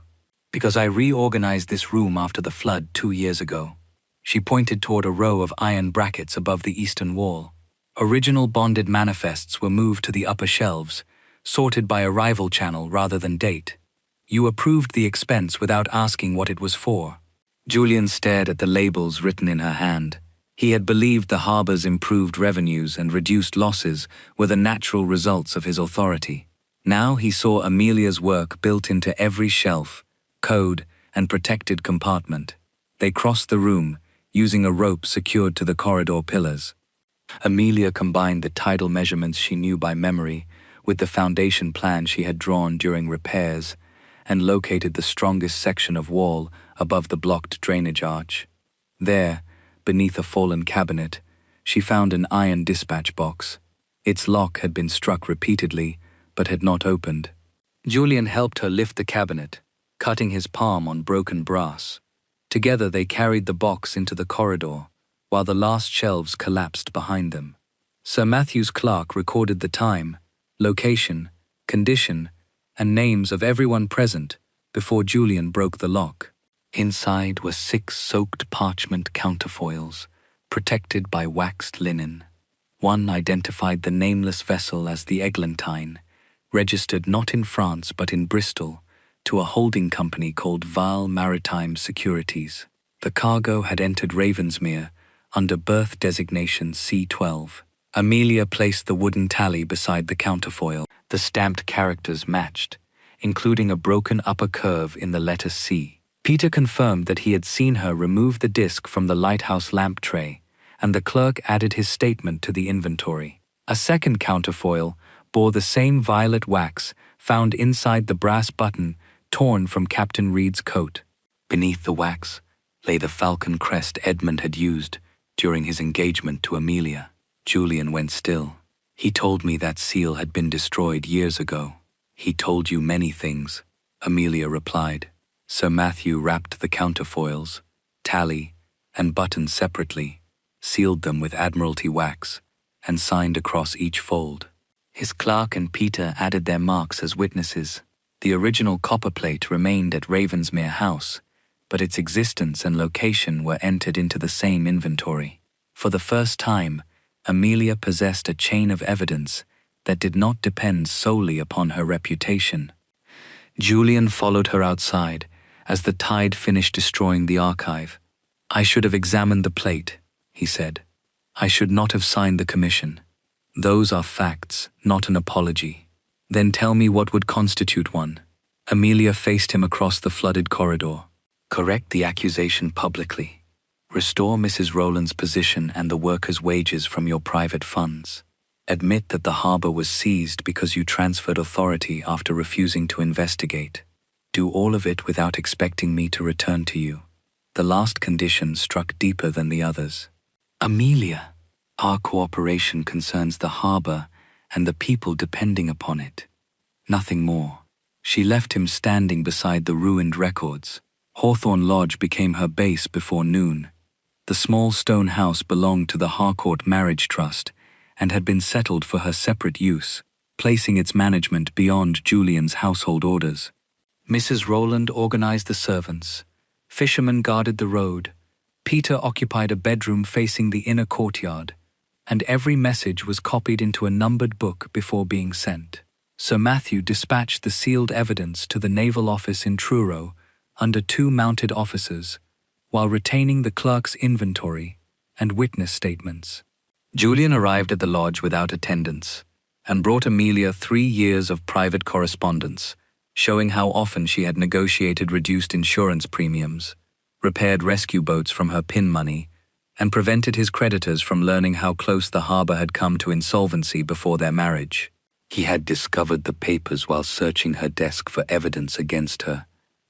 A: "Because I reorganized this room after the flood 2 years ago." She pointed toward a row of iron brackets above the eastern wall. Original bonded manifests were moved to the upper shelves, sorted by arrival channel rather than date. "You approved the expense without asking what it was for." Julian stared at the labels written in her hand. He had believed the harbor's improved revenues and reduced losses were the natural results of his authority. Now he saw Amelia's work built into every shelf, code, and protected compartment. They crossed the room, using a rope secured to the corridor pillars. Amelia combined the tidal measurements she knew by memory with the foundation plan she had drawn during repairs and located the strongest section of wall above the blocked drainage arch. There, beneath a fallen cabinet, she found an iron dispatch box. Its lock had been struck repeatedly, but had not opened. Julian helped her lift the cabinet, cutting his palm on broken brass. Together they carried the box into the corridor, while the last shelves collapsed behind them. Sir Matthew's clerk recorded the time, location, condition, and names of everyone present before Julian broke the lock. Inside were 6 soaked parchment counterfoils, protected by waxed linen. One identified the nameless vessel as the Eglantine, registered not in France but in Bristol, to a holding company called Vale Maritime Securities. The cargo had entered Ravensmere under berth designation C12. Amelia placed the wooden tally beside the counterfoil. The stamped characters matched, including a broken upper curve in the letter C. Peter confirmed that he had seen her remove the disc from the lighthouse lamp tray, and the clerk added his statement to the inventory. A second counterfoil bore the same violet wax found inside the brass button torn from Captain Reed's coat. Beneath the wax lay the falcon crest Edmund had used during his engagement to Amelia. Julian went still. "He told me that seal had been destroyed years ago." "He told you many things," Amelia replied. Sir Matthew wrapped the counterfoils, tally, and button separately, sealed them with Admiralty wax, and signed across each fold. His clerk and Peter added their marks as witnesses. The original copperplate remained at Ravensmere House, but its existence and location were entered into the same inventory. For the first time, Amelia possessed a chain of evidence that did not depend solely upon her reputation. Julian followed her outside as the tide finished destroying the archive. "I should have examined the plate," he said. "I should not have signed the commission. Those are facts, not an apology." "Then tell me what would constitute one." Amelia faced him across the flooded corridor. "Correct the accusation publicly. Restore Mrs. Rowland's position and the workers' wages from your private funds. Admit that the harbor was seized because you transferred authority after refusing to investigate. Do all of it without expecting me to return to you." The last condition struck deeper than the others. "Amelia, our cooperation concerns the harbor and the people depending upon it. Nothing more." She left him standing beside the ruined records. Hawthorne Lodge became her base before noon. The small stone house belonged to the Harcourt Marriage Trust and had been settled for her separate use, placing its management beyond Julian's household orders. Mrs. Rowland organized the servants. Fishermen guarded the road. Peter occupied a bedroom facing the inner courtyard, and every message was copied into a numbered book before being sent. Sir Matthew dispatched the sealed evidence to the naval office in Truro under 2 mounted officers, while retaining the clerk's inventory and witness statements. Julian arrived at the lodge without attendance and brought Amelia 3 years of private correspondence, showing how often she had negotiated reduced insurance premiums, repaired rescue boats from her pin money, and prevented his creditors from learning how close the harbor had come to insolvency before their marriage. He had discovered the papers while searching her desk for evidence against her.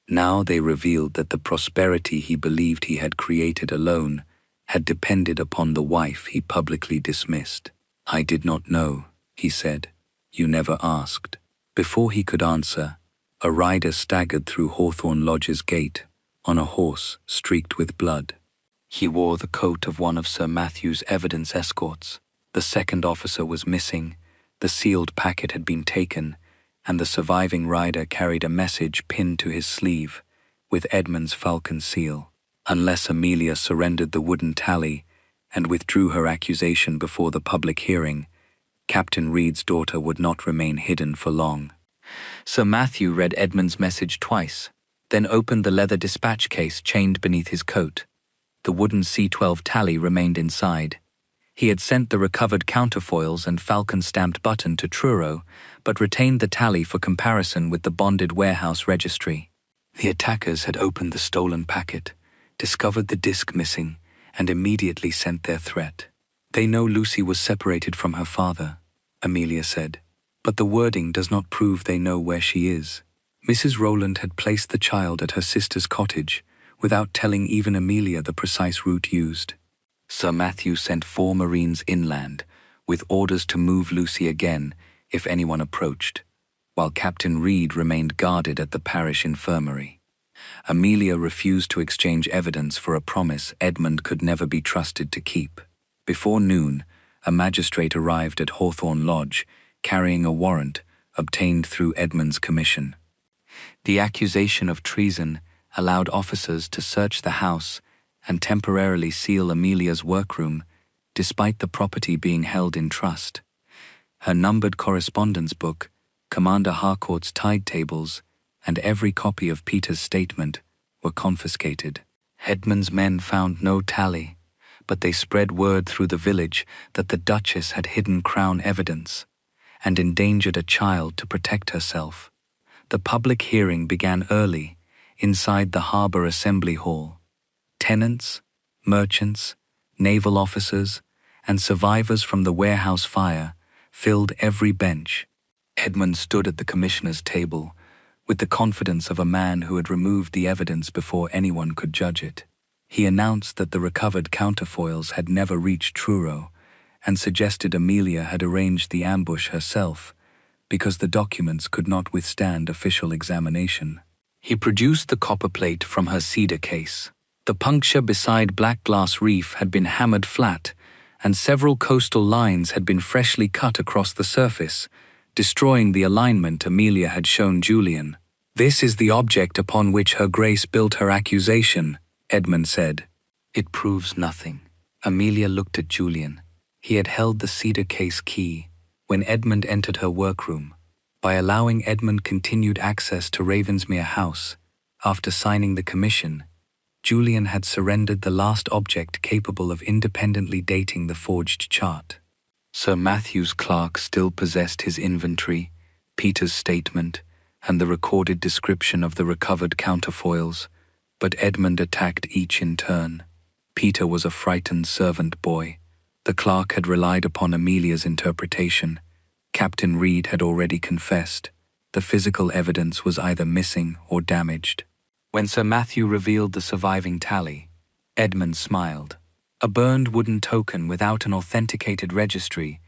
A: Now they revealed that the prosperity he believed he had created alone had depended upon the wife he publicly dismissed. "I did not know," he said. "You never asked." Before he could answer, a rider staggered through Hawthorne Lodge's gate on a horse streaked with blood. He wore the coat of one of Sir Matthew's evidence escorts. The second officer was missing, the sealed packet had been taken, and the surviving rider carried a message pinned to his sleeve with Edmund's falcon seal. Unless Amelia surrendered the wooden tally and withdrew her accusation before the public hearing, Captain Reed's daughter would not remain hidden for long. Sir Matthew read Edmund's message twice, then opened the leather dispatch case chained beneath his coat. The wooden C12 tally remained inside. He had sent the recovered counterfoils and falcon-stamped button to Truro, but retained the tally for comparison with the bonded warehouse registry. The attackers had opened the stolen packet, discovered the disc missing, and immediately sent their threat. "They know Lucy was separated from her father," Amelia said, "but the wording does not prove they know where she is." Mrs. Rowland had placed the child at her sister's cottage, without telling even Amelia the precise route used. Sir Matthew sent 4 Marines inland, with orders to move Lucy again if anyone approached, while Captain Reed remained guarded at the parish infirmary. Amelia refused to exchange evidence for a promise Edmund could never be trusted to keep. Before noon, a magistrate arrived at Hawthorne Lodge, carrying a warrant obtained through Edmund's commission. The accusation of treason allowed officers to search the house and temporarily seal Amelia's workroom, despite the property being held in trust. Her numbered correspondence book, Commander Harcourt's tide tables, and every copy of Peter's statement were confiscated. Edmund's men found no tally, but they spread word through the village that the Duchess had hidden Crown evidence and endangered a child to protect herself. The public hearing began early, inside the Harbour Assembly Hall. Tenants, merchants, naval officers, and survivors from the warehouse fire filled every bench. Edmund stood at the commissioner's table, with the confidence of a man who had removed the evidence before anyone could judge it. He announced that the recovered counterfoils had never reached Truro, and suggested Amelia had arranged the ambush herself, because the documents could not withstand official examination. He produced the copper plate from her cedar case. The puncture beside Black Glass Reef had been hammered flat, and several coastal lines had been freshly cut across the surface, destroying the alignment Amelia had shown Julian. "This is the object upon which Her Grace built her accusation," Edmund said. "It proves nothing." Amelia looked at Julian. He had held the cedar case key when Edmund entered her workroom. By allowing Edmund continued access to Ravensmere House, after signing the commission, Julian had surrendered the last object capable of independently dating the forged chart. Sir Matthew's clerk still possessed his inventory, Peter's statement, and the recorded description of the recovered counterfoils, but Edmund attacked each in turn. Peter was a frightened servant boy. The clerk had relied upon Amelia's interpretation. Captain Reed had already confessed. The physical evidence was either missing or damaged. When Sir Matthew revealed the surviving tally, Edmund smiled. A burned wooden token without an authenticated registry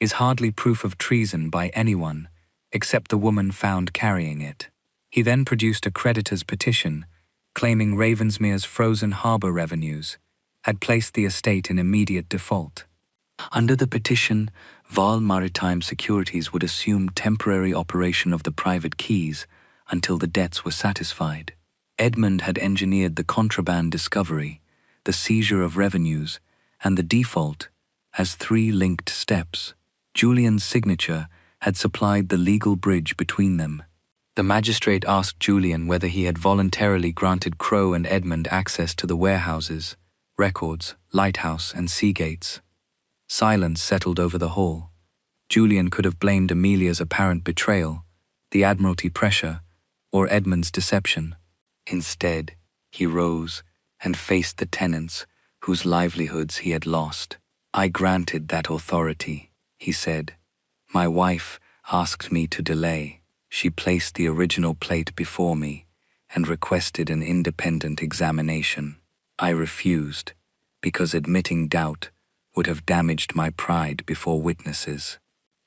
A: is hardly proof of treason by anyone, except the woman found carrying it. He then produced a creditor's petition, claiming Ravensmere's frozen harbour revenues had placed the estate in immediate default. Under the petition, Vale Maritime Securities would assume temporary operation of the private quays until the debts were satisfied. Edmund had engineered the contraband discovery, the seizure of revenues, and the default as 3 linked steps. Julian's signature had supplied the legal bridge between them. The magistrate asked Julian whether he had voluntarily granted Crowe and Edmund access to the warehouses, records, lighthouse, and sea gates. Silence settled over the hall. Julian could have blamed Amelia's apparent betrayal, the Admiralty pressure, or Edmund's deception. Instead, he rose and faced the tenants whose livelihoods he had lost. "I granted that authority," he said. "My wife asked me to delay. She placed the original plate before me and requested an independent examination. I refused, because admitting doubt would have damaged my pride before witnesses."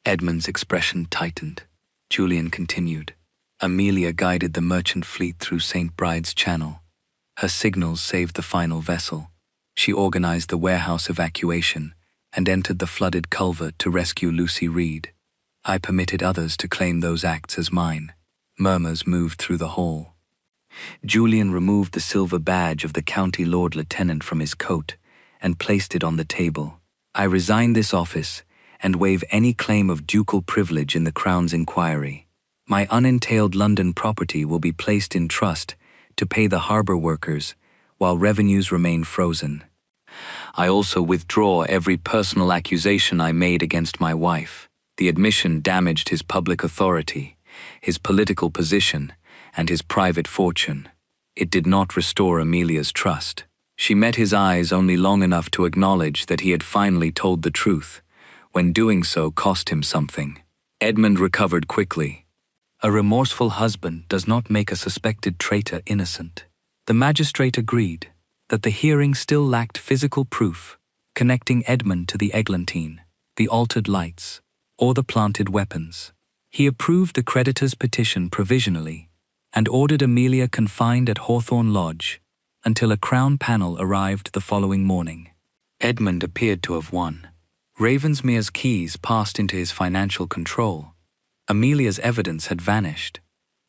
A: Edmund's expression tightened. Julian continued. Amelia guided the merchant fleet through St. Bride's Channel. Her signals saved the final vessel. She organized the warehouse evacuation and entered the flooded culvert to rescue Lucy Reed. I permitted others to claim those acts as mine. Murmurs moved through the hall. Julian removed the silver badge of the County Lord Lieutenant from his coat and placed it on the table. I resign this office and waive any claim of ducal privilege in the Crown's inquiry. My unentailed London property will be placed in trust to pay the harbour workers while revenues remain frozen. I also withdraw every personal accusation I made against my wife. The admission damaged his public authority, his political position, and his private fortune. It did not restore Amelia's trust. She met his eyes only long enough to acknowledge that he had finally told the truth, when doing so cost him something. Edmund recovered quickly. A remorseful husband does not make a suspected traitor innocent. The magistrate agreed that the hearing still lacked physical proof connecting Edmund to the eglantine, the altered lights, or the planted weapons. He approved the creditor's petition provisionally and ordered Amelia confined at Hawthorne Lodge until a Crown panel arrived the following morning. Edmund appeared to have won. Ravensmere's keys passed into his financial control. Amelia's evidence had vanished,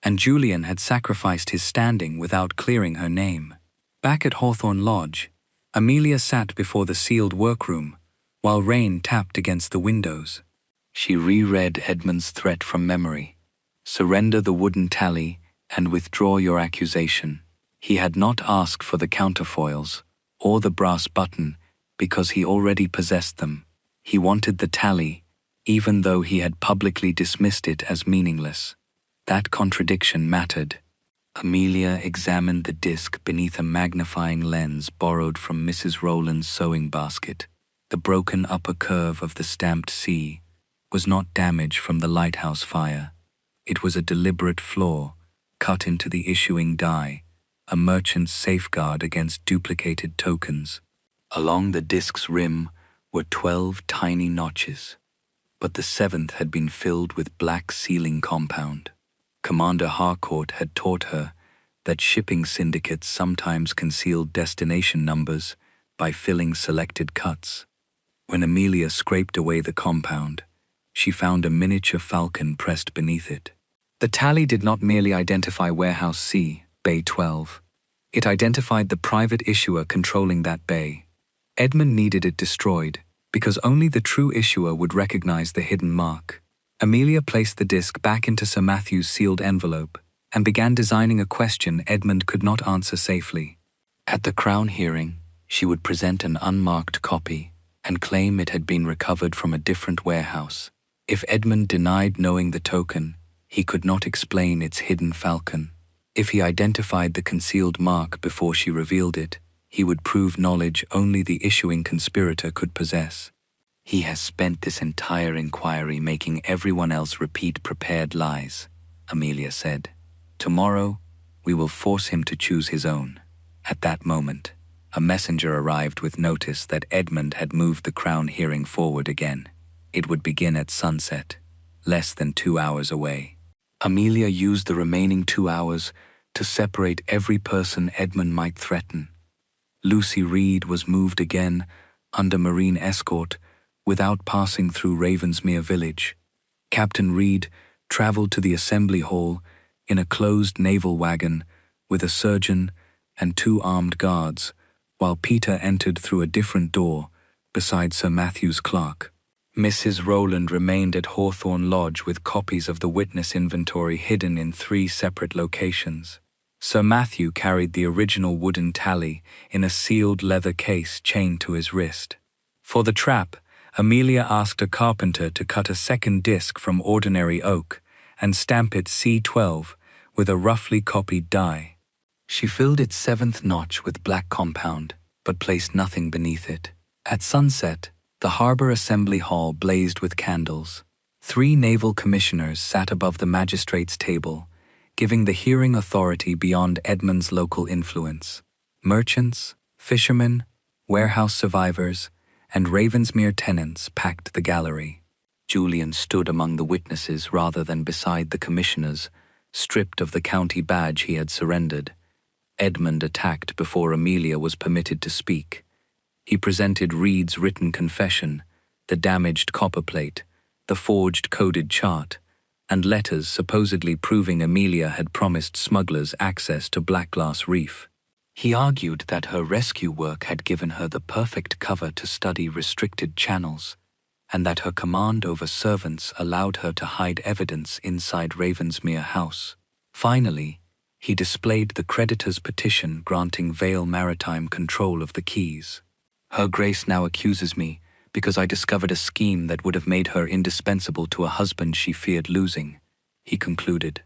A: and Julian had sacrificed his standing without clearing her name. Back at Hawthorne Lodge, Amelia sat before the sealed workroom while rain tapped against the windows. She reread Edmund's threat from memory. Surrender the wooden tally and withdraw your accusation. He had not asked for the counterfoils or the brass button because he already possessed them. He wanted the tally, even though he had publicly dismissed it as meaningless. That contradiction mattered. Amelia examined the disc beneath a magnifying lens borrowed from Mrs. Rowland's sewing basket. The broken upper curve of the stamped C was not damage from the lighthouse fire. It was a deliberate flaw, cut into the issuing die, a merchant's safeguard against duplicated tokens. Along the disc's rim were 12 tiny notches, but the 7th had been filled with black sealing compound. Commander Harcourt had taught her that shipping syndicates sometimes concealed destination numbers by filling selected cuts. When Amelia scraped away the compound, she found a miniature falcon pressed beneath it. The tally did not merely identify Warehouse C, Bay 12. It identified the private issuer controlling that bay. Edmund needed it destroyed because only the true issuer would recognize the hidden mark. Amelia placed the disc back into Sir Matthew's sealed envelope and began designing a question Edmund could not answer safely. At the Crown hearing, she would present an unmarked copy and claim it had been recovered from a different warehouse. If Edmund denied knowing the token, he could not explain its hidden falcon. If he identified the concealed mark before she revealed it, he would prove knowledge only the issuing conspirator could possess. He has spent this entire inquiry making everyone else repeat prepared lies, Amelia said. Tomorrow, we will force him to choose his own. At that moment, a messenger arrived with notice that Edmund had moved the Crown hearing forward again. It would begin at sunset, less than 2 hours away. Amelia used the remaining 2 hours to separate every person Edmund might threaten. Lucy Reed was moved again under marine escort without passing through Ravensmere village. Captain Reed travelled to the assembly hall in a closed naval wagon with a surgeon and 2 armed guards, while Peter entered through a different door beside Sir Matthew's clerk. Mrs. Rowland remained at Hawthorne Lodge with copies of the witness inventory hidden in 3 separate locations. Sir Matthew carried the original wooden tally in a sealed leather case chained to his wrist. For the trap, Amelia asked a carpenter to cut a second disc from ordinary oak and stamp it C12 with a roughly copied die. She filled its 7th notch with black compound, but placed nothing beneath it. At sunset, the harbour assembly hall blazed with candles. 3 naval commissioners sat above the magistrate's table, giving the hearing authority beyond Edmund's local influence. Merchants, fishermen, warehouse survivors, and Ravensmere tenants packed the gallery. Julian stood among the witnesses rather than beside the commissioners, stripped of the county badge he had surrendered. Edmund attacked before Amelia was permitted to speak. He presented Reed's written confession, the damaged copperplate, the forged coded chart, and letters supposedly proving Amelia had promised smugglers access to Blackglass Reef. He argued that her rescue work had given her the perfect cover to study restricted channels, and that her command over servants allowed her to hide evidence inside Ravensmere House. Finally, he displayed the creditor's petition granting Vale Maritime control of the keys. Her Grace now accuses me because I discovered a scheme that would have made her indispensable to a husband she feared losing, he concluded.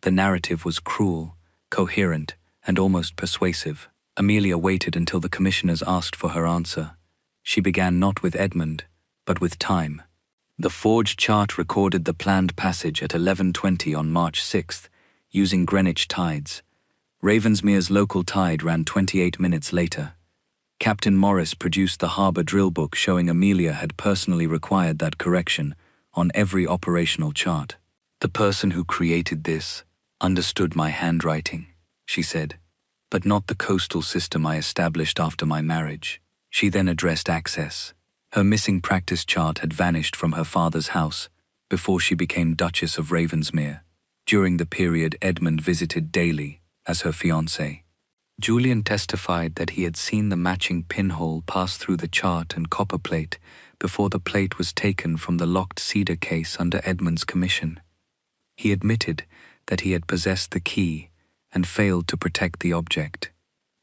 A: The narrative was cruel, coherent, and almost persuasive. Amelia waited until the commissioners asked for her answer. She began not with Edmund, but with time. The forged chart recorded the planned passage at 11:20 on March 6th, using Greenwich tides. Ravensmere's local tide ran 28 minutes later. Captain Morris produced the harbour drill book showing Amelia had personally required that correction on every operational chart. The person who created this understood my handwriting, she said, but not the coastal system I established after my marriage. She then addressed access. Her missing practice chart had vanished from her father's house before she became Duchess of Ravensmere, during the period Edmund visited daily as her fiancé. Julian testified that he had seen the matching pinhole pass through the chart and copperplate before the plate was taken from the locked cedar case under Edmund's commission. He admitted that he had possessed the key and failed to protect the object.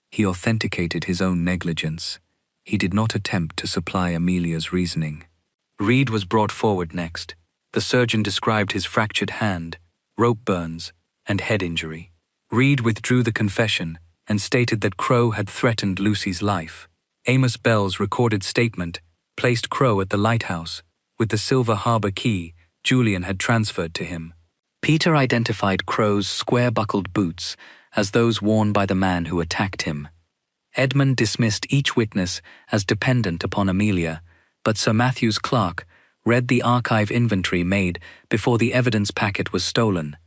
A: He authenticated his own negligence. He did not attempt to supply Amelia's reasoning. Reed was brought forward next. The surgeon described his fractured hand, rope burns, and head injury. Reed withdrew the confession and stated that Crowe had threatened Lucy's life. Amos Bell's recorded statement placed Crowe at the lighthouse with the silver harbour key Julian had transferred to him. Peter identified Crowe's square-buckled boots as those worn by the man who attacked him. Edmund dismissed each witness as dependent upon Amelia, but Sir Matthew's clerk read the archive inventory made before the evidence packet was stolen.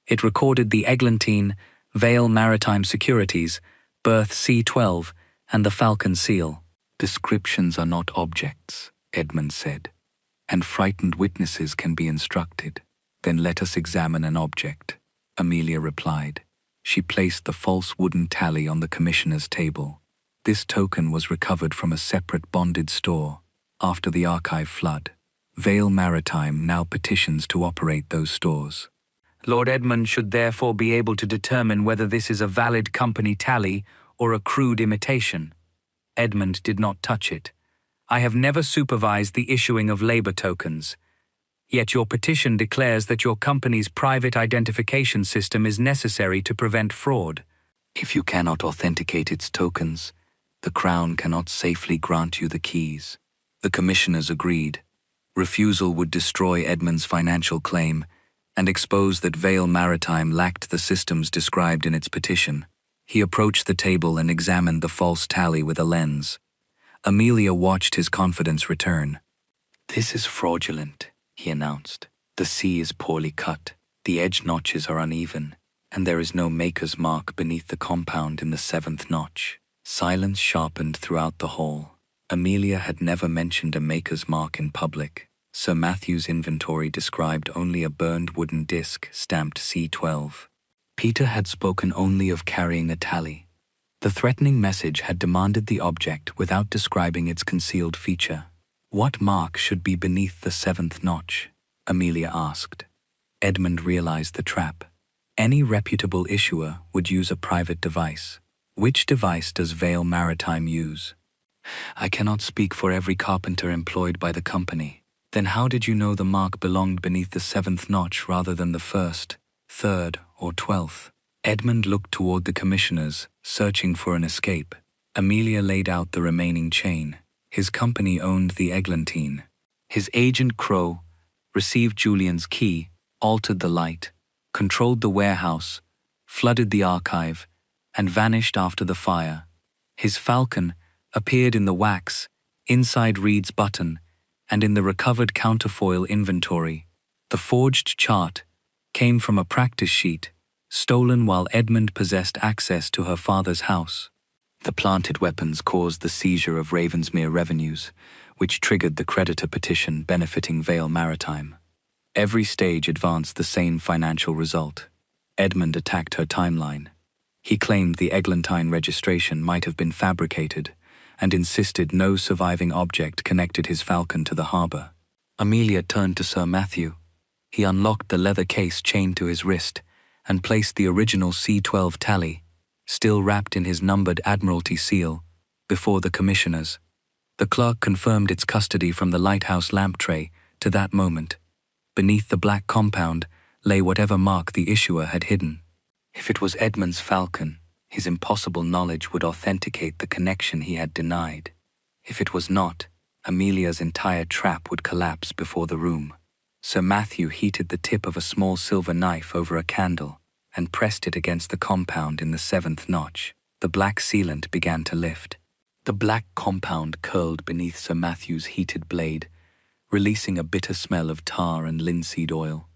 A: It recorded the Eglantine, Vale Maritime Securities, berth C12, and the Falcon seal. Descriptions are not objects, Edmund said, and frightened witnesses can be instructed. Then let us examine an object, Amelia replied. She placed the false wooden tally on the commissioner's table. This token was recovered from a separate bonded store after the archive flood. Vale Maritime now petitions to operate those stores. Lord Edmund should therefore be able to determine whether this is a valid company tally or a crude imitation. Edmund did not touch it. I have never supervised the issuing of labor tokens. Yet your petition declares that your company's private identification system is necessary to prevent fraud. If you cannot authenticate its tokens, the Crown cannot safely grant you the keys. The commissioners agreed. Refusal would destroy Edmund's financial claim and expose that Vale Maritime lacked the systems described in its petition. He approached the table and examined the false tally with a lens. Amelia watched his confidence return. "This is fraudulent," he announced. "The C is poorly cut, the edge notches are uneven, and there is no maker's mark beneath the compound in the 7th notch." Silence sharpened throughout the hall. Amelia had never mentioned a maker's mark in public. Sir Matthew's inventory described only a burned wooden disc stamped C12. Peter had spoken only of carrying a tally. The threatening message had demanded the object without describing its concealed feature. "What mark should be beneath the 7th notch?" Amelia asked. Edmund realized the trap. Any reputable issuer would use a private device. Which device does Vale Maritime use? "I cannot speak for every carpenter employed by the company." "Then how did you know the mark belonged beneath the 7th notch rather than the 1st, 3rd, or 12th? Edmund looked toward the commissioners, searching for an escape. Amelia laid out the remaining chain. His company owned the Eglantine. His agent Crowe received Julian's key, altered the light, controlled the warehouse, flooded the archive, and vanished after the fire. His falcon appeared in the wax, inside Reed's button, and in the recovered counterfoil inventory, the forged chart came from a practice sheet stolen while Edmund possessed access to her father's house. The planted weapons caused the seizure of Ravensmere revenues, which triggered the creditor petition benefiting Vale Maritime. Every stage advanced the same financial result. Edmund attacked her timeline. He claimed the Eglantine registration might have been fabricated and insisted no surviving object connected his falcon to the harbor. Amelia turned to Sir Matthew. He unlocked the leather case chained to his wrist and placed the original C-12 tally, still wrapped in his numbered Admiralty seal, before the commissioners. The clerk confirmed its custody from the lighthouse lamp tray to that moment. Beneath the black compound lay whatever mark the issuer had hidden. If it was Edmund's falcon, his impossible knowledge would authenticate the connection he had denied. If it was not, Amelia's entire trap would collapse before the room. Sir Matthew heated the tip of a small silver knife over a candle and pressed it against the compound in the 7th notch. The black sealant began to lift. The black compound curled beneath Sir Matthew's heated blade, releasing a bitter smell of tar and linseed oil.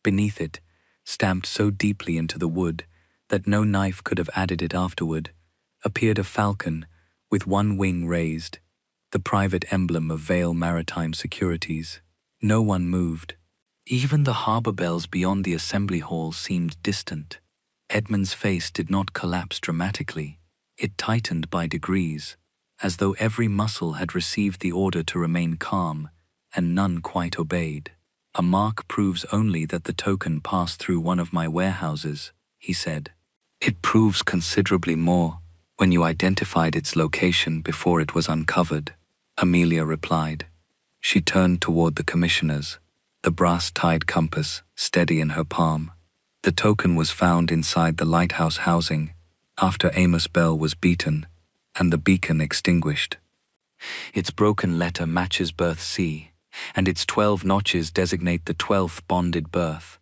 A: Beneath it, stamped so deeply into the wood that no knife could have added it afterward, appeared a falcon with one wing raised, the private emblem of Vale Maritime Securities. No one moved. Even the harbour bells beyond the assembly hall seemed distant. Edmund's face did not collapse dramatically. It tightened by degrees, as though every muscle had received the order to remain calm, and none quite obeyed. "A mark proves only that the token passed through one of my warehouses," he said. "It proves considerably more when you identified its location before it was uncovered," Amelia replied. She turned toward the commissioners, the brass-tied compass steady in her palm. The token was found inside the lighthouse housing after Amos Bell was beaten and the beacon extinguished. Its broken letter matches berth C, and its 12 notches designate the 12th bonded berth.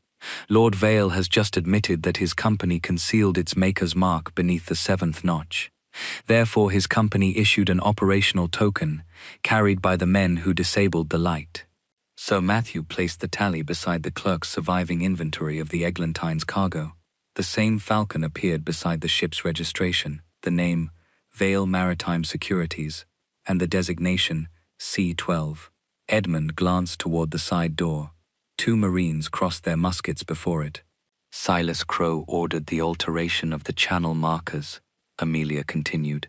A: Lord Vale has just admitted that his company concealed its maker's mark beneath the 7th notch. Therefore, his company issued an operational token carried by the men who disabled the light. Sir Matthew placed the tally beside the clerk's surviving inventory of the Eglantine's cargo. The same falcon appeared beside the ship's registration, the name Vale Maritime Securities, and the designation C-12. Edmund glanced toward the side door. 2 Marines crossed their muskets before it. "Silas Crowe ordered the alteration of the channel markers," Amelia continued.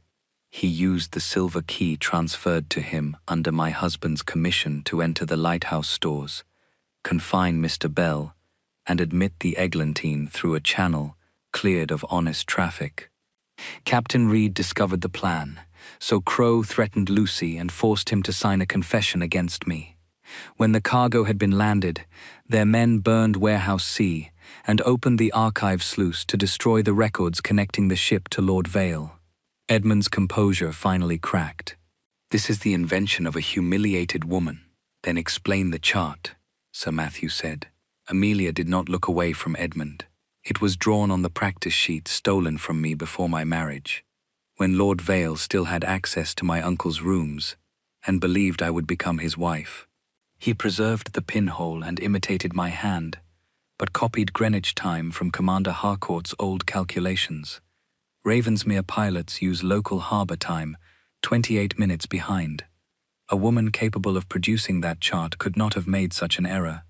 A: "He used the silver key transferred to him under my husband's commission to enter the lighthouse stores, confine Mr. Bell, and admit the Eglantine through a channel cleared of honest traffic. Captain Reed discovered the plan, so Crowe threatened Lucy and forced him to sign a confession against me. When the cargo had been landed, their men burned Warehouse C and opened the archive sluice to destroy the records connecting the ship to Lord Vale." Edmund's composure finally cracked. "This is the invention of a humiliated woman." "Then explain the chart," Sir Matthew said. Amelia did not look away from Edmund. "It was drawn on the practice sheet stolen from me before my marriage, when Lord Vale still had access to my uncle's rooms and believed I would become his wife. He preserved the pinhole and imitated my hand, but copied Greenwich time from Commander Harcourt's old calculations. Ravensmere pilots use local harbour time, 28 minutes behind. A woman capable of producing that chart could not have made such an error.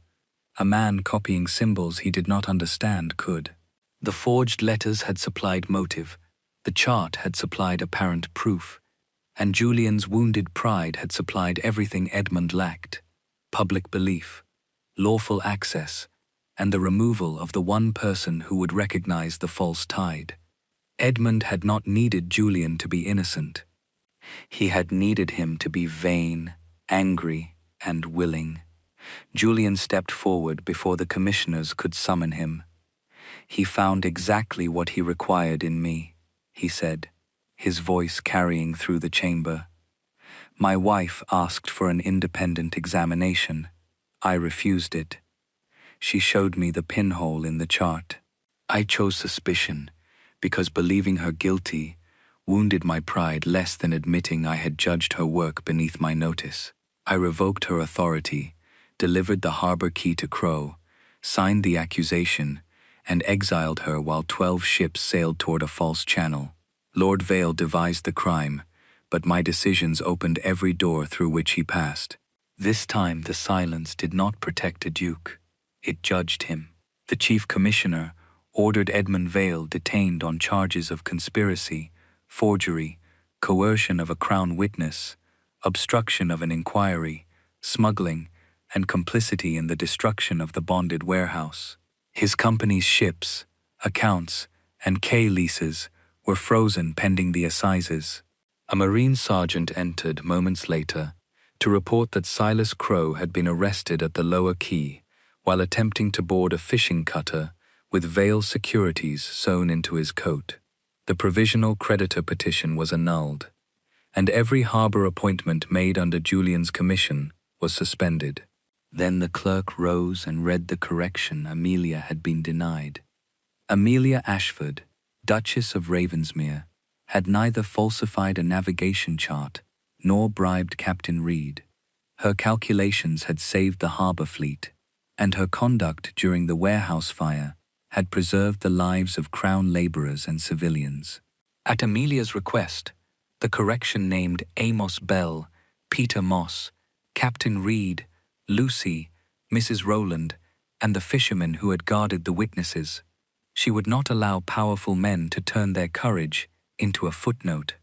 A: A man copying symbols he did not understand could. The forged letters had supplied motive, the chart had supplied apparent proof, and Julian's wounded pride had supplied everything Edmund lacked: public belief, lawful access, and the removal of the one person who would recognize the false tide. Edmund had not needed Julian to be innocent. He had needed him to be vain, angry, and willing. Julian stepped forward before the commissioners could summon him. "He found exactly what he required in me," he said, his voice carrying through the chamber. "My wife asked for an independent examination. I refused it. She showed me the pinhole in the chart. I chose suspicion because believing her guilty wounded my pride less than admitting I had judged her work beneath my notice. I revoked her authority, delivered the harbor key to Crow, signed the accusation, and exiled her while 12 ships sailed toward a false channel. Lord Vale devised the crime, but my decisions opened every door through which he passed. This time the silence did not protect a duke. It judged him. The chief commissioner ordered Edmund Vale detained on charges of conspiracy, forgery, coercion of a crown witness, obstruction of an inquiry, smuggling, and complicity in the destruction of the bonded warehouse. His company's ships, accounts, and K leases were frozen pending the assizes. A marine sergeant entered moments later to report that Silas Crow had been arrested at the lower quay while attempting to board a fishing cutter with Vale securities sewn into his coat. The provisional creditor petition was annulled, and every harbor appointment made under Julian's commission was suspended. Then the clerk rose and read the correction Amelia had been denied. Amelia Ashford, Duchess of Ravensmere, had neither falsified a navigation chart nor bribed Captain Reed. Her calculations had saved the harbor fleet, and her conduct during the warehouse fire had preserved the lives of crown laborers and civilians. At Amelia's request, the correction named Amos Bell, Peter Moss, Captain Reed, Lucy, Mrs. Rowland, and the fishermen who had guarded the witnesses. She would not allow powerful men to turn their courage into a footnote.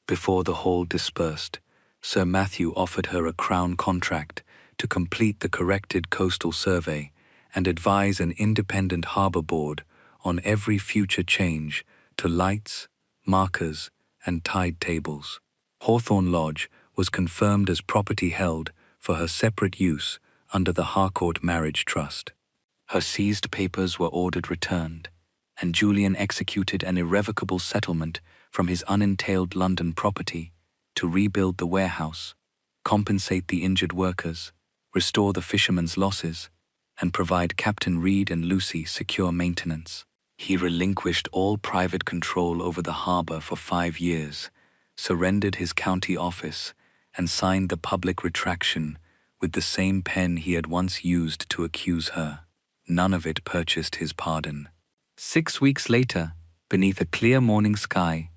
A: Before the hall dispersed, Sir Matthew offered her a crown contract to complete the corrected coastal survey and advise an independent harbor board on every future change to lights, markers, and tide tables. Hawthorne Lodge was confirmed as property held for her separate use under the Harcourt Marriage Trust. Her seized papers were ordered returned, and Julian executed an irrevocable settlement from his unentailed London property to rebuild the warehouse, compensate the injured workers, restore the fishermen's losses, and provide Captain Reed and Lucy secure maintenance. He relinquished all private control over the harbor for 5 years, surrendered his county office, and signed the public retraction with the same pen he had once used to accuse her. None of it purchased his pardon. 6 weeks later, beneath a clear morning sky,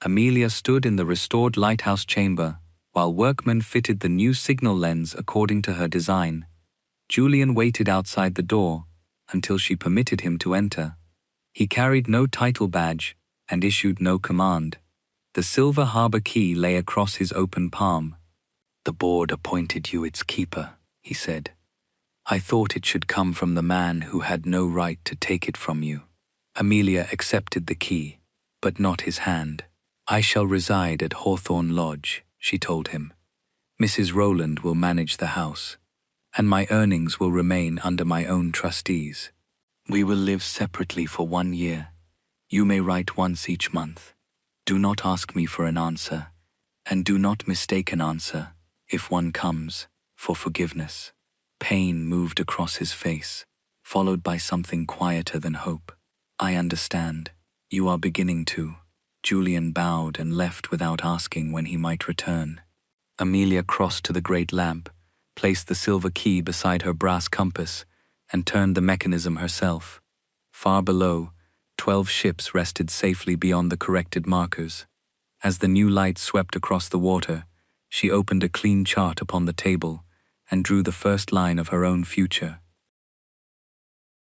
A: Amelia stood in the restored lighthouse chamber while workmen fitted the new signal lens according to her design. Julian waited outside the door until she permitted him to enter. He carried no title badge and issued no command. The silver harbor key lay across his open palm. "The board appointed you its keeper," he said. "I thought it should come from the man who had no right to take it from you." Amelia accepted the key, but not his hand. "I shall reside at Hawthorne Lodge," she told him. "Mrs. Rowland will manage the house, and my earnings will remain under my own trustees. We will live separately for 1 year. You may write once each month. Do not ask me for an answer, and do not mistake an answer, if one comes, for forgiveness." Pain moved across his face, followed by something quieter than hope. "I understand. You are beginning to." Julian bowed and left without asking when he might return. Amelia crossed to the great lamp, placed the silver key beside her brass compass, and turned the mechanism herself. Far below, 12 ships rested safely beyond the corrected markers. As the new light swept across the water, she opened a clean chart upon the table and drew the first line of her own future.